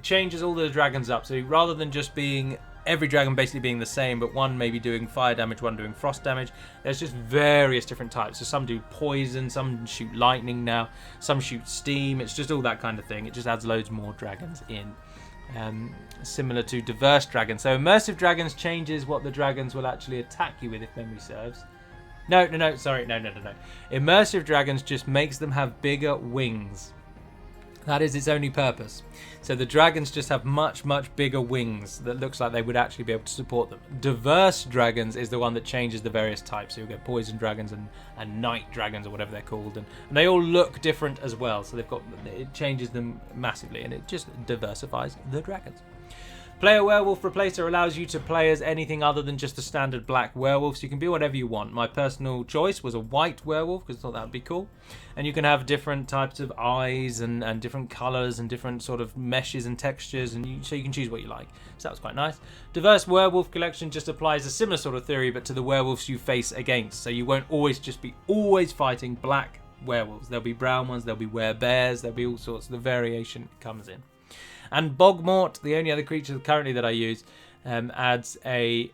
changes all the dragons up. So rather than just being every dragon basically being the same, but one maybe doing fire damage, one doing frost damage, there's just various different types. So some do poison, some shoot lightning now, some shoot steam. It's just all that kind of thing. It just adds loads more dragons in, similar to diverse dragons. So Immersive Dragons changes what the dragons will actually attack you with, if memory serves. No. Immersive Dragons just makes them have bigger wings. That is its only purpose. So the dragons just have much, much bigger wings that looks like they would actually be able to support them. Diverse dragons is the one that changes the various types. So you'll get poison dragons and night dragons, or whatever they're called. And they all look different as well. So it changes them massively, and it just diversifies the dragons. Player Werewolf Replacer allows you to play as anything other than just a standard black werewolf, so you can be whatever you want. My personal choice was a white werewolf because I thought that would be cool. And you can have different types of eyes and different colours and different sort of meshes and textures, and so you can choose what you like. So that was quite nice. Diverse Werewolf Collection just applies a similar sort of theory, but to the werewolves you face against. So you won't always just be fighting black werewolves. There'll be brown ones, there'll be werebears, there'll be all sorts. The variation comes in. And Bogmort, the only other creature currently that I use, adds a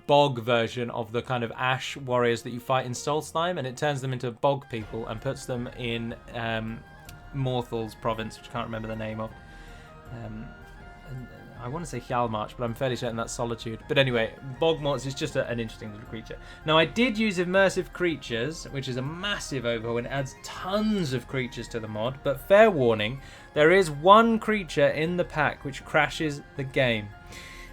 bog version of the kind of ash warriors that you fight in Solstheim, and it turns them into bog people and puts them in Morthal's province, which I can't remember the name of. I want to say Hjalmarch, but I'm fairly certain that's Solitude. But anyway, Bogmorts is just an interesting little creature. Now, I did use Immersive Creatures, which is a massive overhaul and adds tons of creatures to the mod. But fair warning, there is one creature in the pack which crashes the game.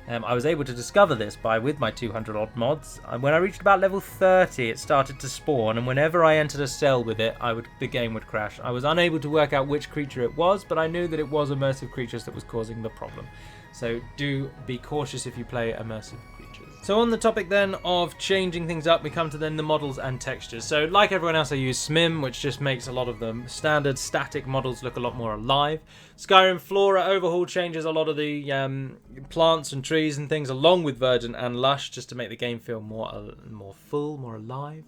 I was able to discover this with my 200 odd mods. When I reached about level 30, it started to spawn, and whenever I entered a cell with it, the game would crash. I was unable to work out which creature it was, but I knew that it was Immersive Creatures that was causing the problem. So do be cautious if you play Immersive Creatures. So on the topic then of changing things up, we come to then the models and textures. So like everyone else, I use SMIM, which just makes a lot of the standard static models look a lot more alive. Skyrim Flora Overhaul changes a lot of the plants and trees and things, along with Verdant and Lush, just to make the game feel more full, more alive.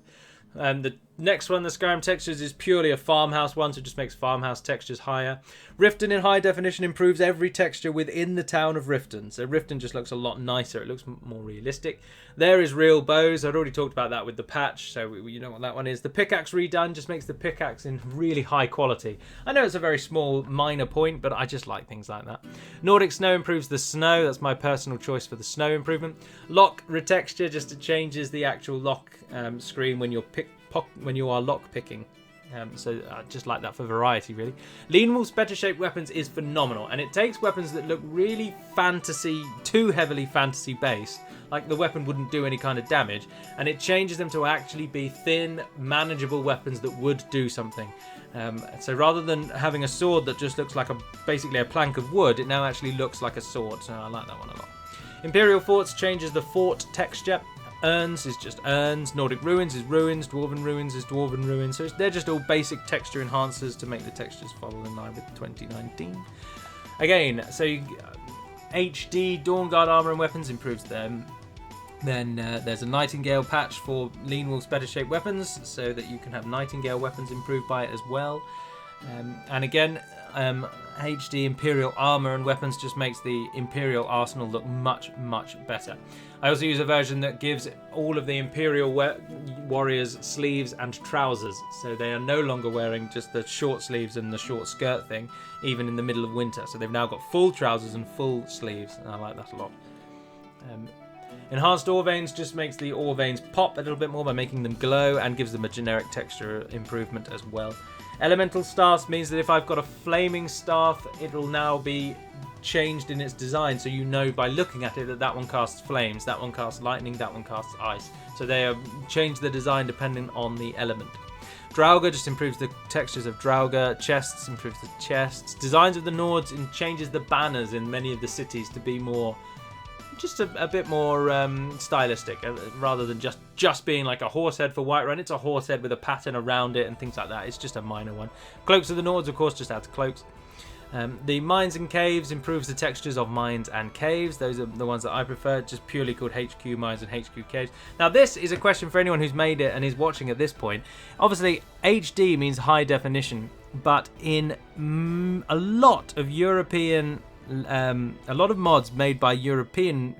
The next one, the Skyrim textures, is purely a farmhouse one, so it just makes farmhouse textures higher. Riften in high definition improves every texture within the town of Riften, so Riften just looks a lot nicer. It looks more realistic. There is real bows. I'd already talked about that with the patch, so you know what that one is. The pickaxe redone just makes the pickaxe in really high quality. I know it's a very small, minor point, but I just like things like that. Nordic Snow improves the snow. That's my personal choice for the snow improvement. Lock retexture just changes the actual lock screen when you are lock picking. So I just like that for variety, really. Lean Wolf's better shaped weapons is phenomenal, and it takes weapons that look really fantasy, too heavily fantasy based, like the weapon wouldn't do any kind of damage, and it changes them to actually be thin, manageable weapons that would do something. So rather than having a sword that just looks like basically a plank of wood, it now actually looks like a sword, so I like that one a lot. Imperial Forts changes the fort texture. Urns is just urns, Nordic Ruins is ruins, Dwarven Ruins is Dwarven Ruins, so they're just all basic texture enhancers to make the textures follow in line with 2019. Again, so HD Dawnguard armor and weapons improves them. Then there's a Nightingale patch for Lean Wolf's better shaped weapons, so that you can have Nightingale weapons improved by it as well. And again, HD Imperial armor and weapons just makes the Imperial arsenal look much, much better. I also use a version that gives all of the Imperial warriors sleeves and trousers, so they are no longer wearing just the short sleeves and the short skirt thing, even in the middle of winter. So they've now got full trousers and full sleeves, and I like that a lot. Enhanced ore veins just makes the ore veins pop a little bit more by making them glow, and gives them a generic texture improvement as well. Elemental staffs means that if I've got a flaming staff, it'll now be changed in its design, so you know by looking at it that that one casts flames, that one casts lightning, that one casts ice. So they change the design depending on the element. Draugr just improves the textures of Draugr. Chests improves the chests. Designs of the Nords and changes the banners in many of the cities to be more, just a bit more stylistic, rather than just being like a horse head for Whiterun. It's a horse head with a pattern around it and things like that. It's just a minor one. Cloaks of the Nords, of course, just adds cloaks. The mines and caves improves the textures of mines and caves. Those are the ones that I prefer, just purely called HQ mines and HQ caves. Now this is a question for anyone who's made it and is watching at this point. Obviously HD means high definition, but in a lot of European, a lot of mods made by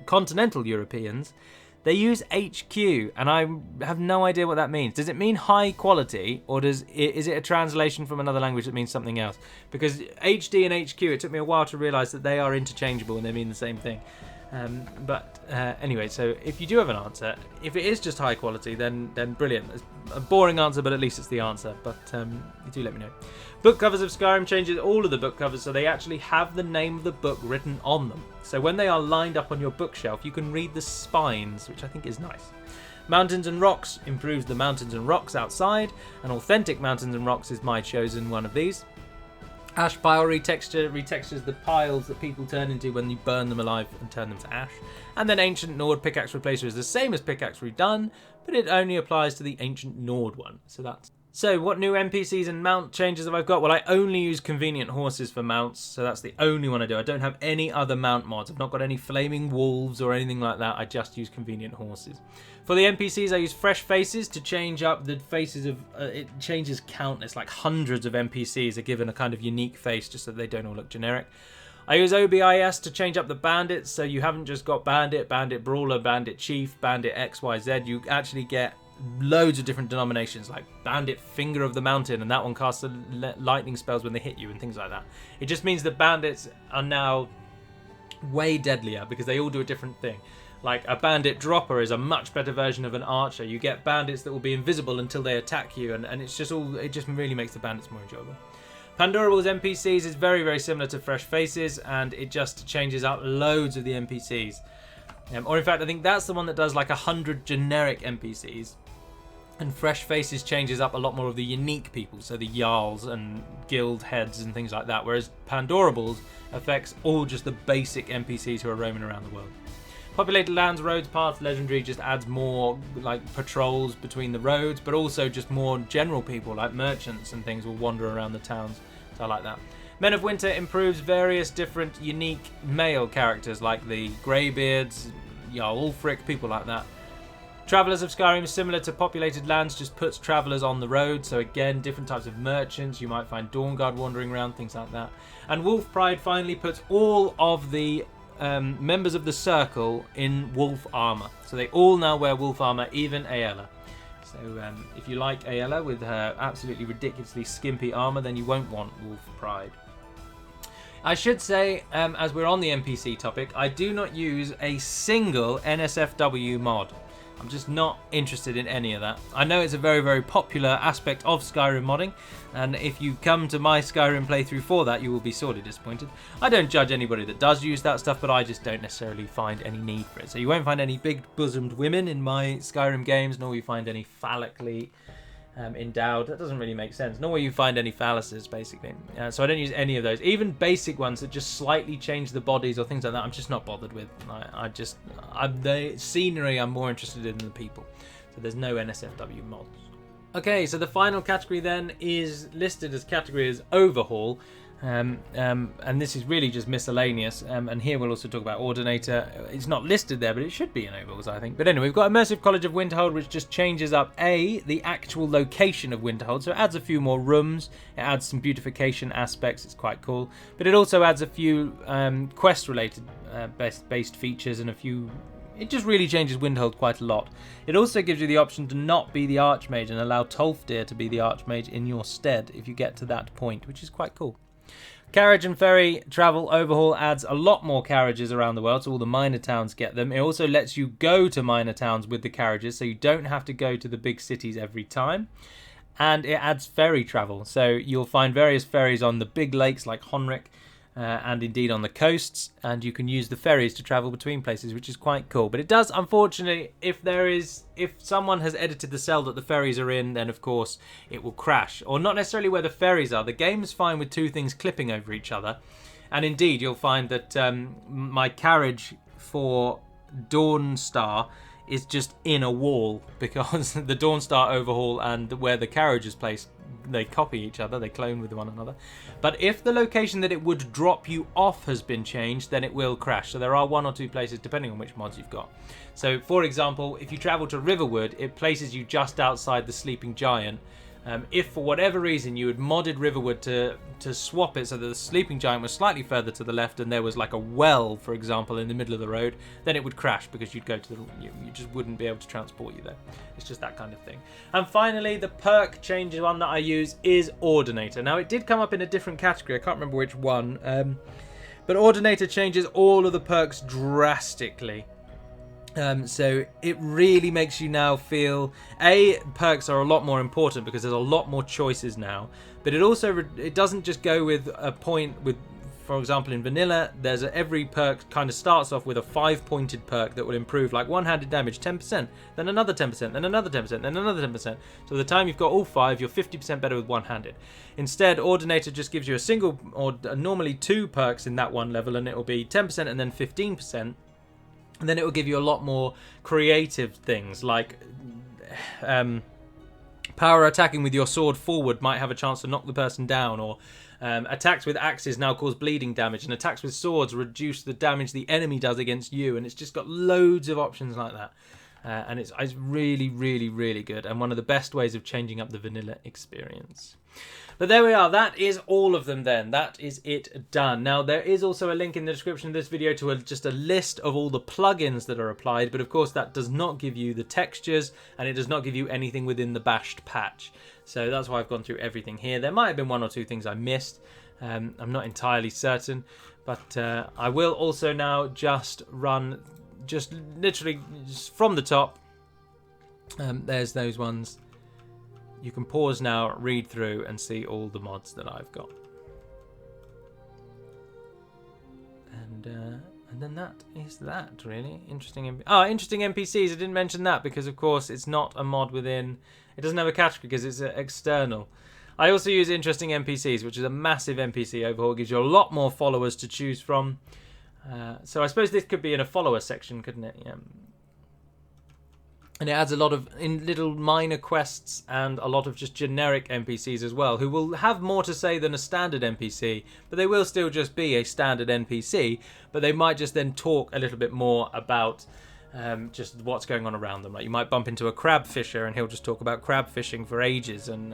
continental Europeans, they use HQ, and I have no idea what that means. Does it mean high quality, or is it a translation from another language that means something else? Because HD and HQ, it took me a while to realise that they are interchangeable and they mean the same thing. Anyway, so if you do have an answer, if it is just high quality, then brilliant. It's a boring answer, but at least it's the answer. But you do let me know. Book covers of Skyrim changes all of the book covers, so they actually have the name of the book written on them. So when they are lined up on your bookshelf, you can read the spines, which I think is nice. Mountains and Rocks improves the mountains and rocks outside, and Authentic Mountains and Rocks is my chosen one of these. Ash pile retextures the piles that people turn into when you burn them alive and turn them to ash. And then Ancient Nord Pickaxe Replacer is the same as Pickaxe Redone, but it only applies to the Ancient Nord one. So what new NPCs and mount changes have I got? Well, I only use Convenient Horses for mounts, so that's the only one I do. I don't have any other mount mods. I've not got any Flaming Wolves or anything like that. I just use Convenient Horses. For the NPCs, I use Fresh Faces to change up the faces of... it changes countless, like hundreds of NPCs are given a kind of unique face just so they don't all look generic. I use OBIS to change up the bandits, so you haven't just got bandit, bandit brawler, bandit chief, bandit XYZ. You actually get loads of different denominations, like bandit finger of the mountain, and that one casts lightning spells when they hit you and things like that. It just means that bandits are now way deadlier because they all do a different thing. Like a bandit dropper is a much better version of an archer. You get bandits that will be invisible until they attack you, and it just really makes the bandits more enjoyable. Pandorables NPCs is very, very similar to Fresh Faces, and it just changes up loads of the NPCs. Or in fact, I think that's the one that does like 100 generic NPCs. And Fresh Faces changes up a lot more of the unique people, so the Jarls and guild heads and things like that. Whereas Pandorables affects all just the basic NPCs who are roaming around the world. Populated lands, roads, paths, legendary just adds more like patrols between the roads, but also just more general people like merchants and things will wander around the towns. So I like that. Men of Winter improves various different unique male characters like the Greybeards, Jarl Ulfric, people like that. Travelers of Skyrim, similar to Populated Lands, just puts travelers on the road. So again, different types of merchants. You might find Dawnguard wandering around, things like that. And Wolf Pride finally puts all of the members of the circle in wolf armor. So they all now wear wolf armor, even Aella. So if you like Aella with her absolutely ridiculously skimpy armor, then you won't want Wolf Pride. I should say, as we're on the NPC topic, I do not use a single NSFW mod. I'm just not interested in any of that. I know it's a very, very popular aspect of Skyrim modding, and if you come to my Skyrim playthrough for that, you will be sorely disappointed. I don't judge anybody that does use that stuff, but I just don't necessarily find any need for it. So you won't find any big-bosomed women in my Skyrim games, nor will you find any phallically endowed. That doesn't really make sense. Nor will you find any phalluses, basically. So I don't use any of those. Even basic ones that just slightly change the bodies or things like that, I'm just not bothered with. The scenery I'm more interested in than the people. So there's no NSFW mods. Okay, so the final category then is listed as category as Overhaul. And this is really just miscellaneous, and here we'll also talk about Ordinator. It's not listed there, but it should be in Overhauls, I think. But anyway, we've got Immersive College of Winterhold, which just changes up the actual location of Winterhold, so it adds a few more rooms, it adds some beautification aspects, it's quite cool, but it also adds a few quest-related based features and a few. It just really changes Winterhold quite a lot. It also gives you the option to not be the Archmage and allow Tolfdir to be the Archmage in your stead if you get to that point, which is quite cool. Carriage and ferry travel overhaul adds a lot more carriages around the world, so all the minor towns get them. It also lets you go to minor towns with the carriages, so you don't have to go to the big cities every time. And it adds ferry travel, so you'll find various ferries on the big lakes like Honric, and indeed on the coasts, and you can use the ferries to travel between places, which is quite cool. But it does, unfortunately, if someone has edited the cell that the ferries are in, then of course it will crash. Or not necessarily where the ferries are. The game's fine with two things clipping over each other, and indeed you'll find that my carriage for Dawnstar is just in a wall, because the Dawnstar overhaul and where the carriage is placed, they copy each other, they clone with one another. But if the location that it would drop you off has been changed, then it will crash. So there are one or two places, depending on which mods you've got. So for example, if you travel to Riverwood, it places you just outside the Sleeping Giant. If for whatever reason you had modded Riverwood to swap it so that the Sleeping Giant was slightly further to the left and there was like a well, for example, in the middle of the road, then it would crash because you'd go to you just wouldn't be able to transport you there. It's just that kind of thing. And finally, the perk change one that I use is Ordinator. Now, it did come up in a different category. I can't remember which one. But Ordinator changes all of the perks drastically. So it really makes you now feel perks are a lot more important because there's a lot more choices now, but it doesn't just go with a point with, for example, in vanilla there's every perk kind of starts off with a 5-pointed perk that will improve like one-handed damage 10%, then another 10%, then another 10%, then another 10%. So by the time you've got all 5, you're 50% better with one-handed. Instead, Ordinator just gives you a single or normally 2 perks in that one level, and it will be 10% and then 15%. And then it will give you a lot more creative things, like power attacking with your sword forward might have a chance to knock the person down, or attacks with axes now cause bleeding damage, and attacks with swords reduce the damage the enemy does against you, and it's just got loads of options like that. and it's really, really, really good, and one of the best ways of changing up the vanilla experience. But there we are. That is all of them then. That is it done. Now, there is also a link in the description of this video to just a list of all the plugins that are applied. But of course, that does not give you the textures, and it does not give you anything within the bashed patch. So that's why I've gone through everything here. There might have been one or two things I missed. I'm not entirely certain. But I will also now just run, just literally just from the top. There's those ones. You can pause now, read through, and see all the mods that I've got. And then that is that, really. Interesting NPCs. I didn't mention that because, of course, it's not a mod within... It doesn't have a category because it's external. I also use Interesting NPCs, which is a massive NPC overhaul. It gives you a lot more followers to choose from. So I suppose this could be in a follower section, couldn't it? Yeah. And it adds a lot of little minor quests and a lot of just generic NPCs as well, who will have more to say than a standard NPC, but they will still just be a standard NPC, but they might just then talk a little bit more about just what's going on around them. Like you might bump into a crab fisher and he'll just talk about crab fishing for ages and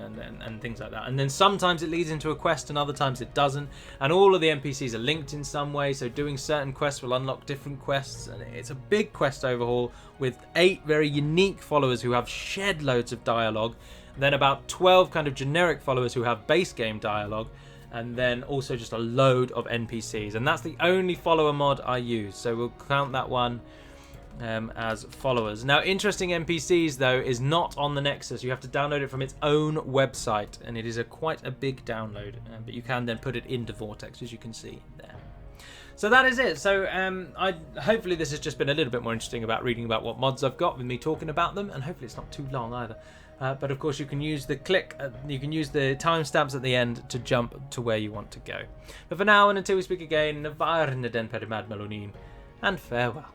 things like that. And then sometimes it leads into a quest and other times it doesn't. And all of the NPCs are linked in some way, so doing certain quests will unlock different quests. And it's a big quest overhaul with 8 very unique followers who have shed loads of dialogue. Then about 12 kind of generic followers who have base game dialogue. And then also just a load of NPCs. And that's the only follower mod I use. So we'll count that one as followers. Now, Interesting NPCs though is not on the Nexus. You have to download it from its own website, and it is quite a big download. But you can then put it into Vortex, as you can see there. So that is it. So hopefully this has just been a little bit more interesting about reading about what mods I've got with me talking about them, and hopefully it's not too long either. But of course you can use the you can use the timestamps at the end to jump to where you want to go. But for now, and until we speak again, and farewell.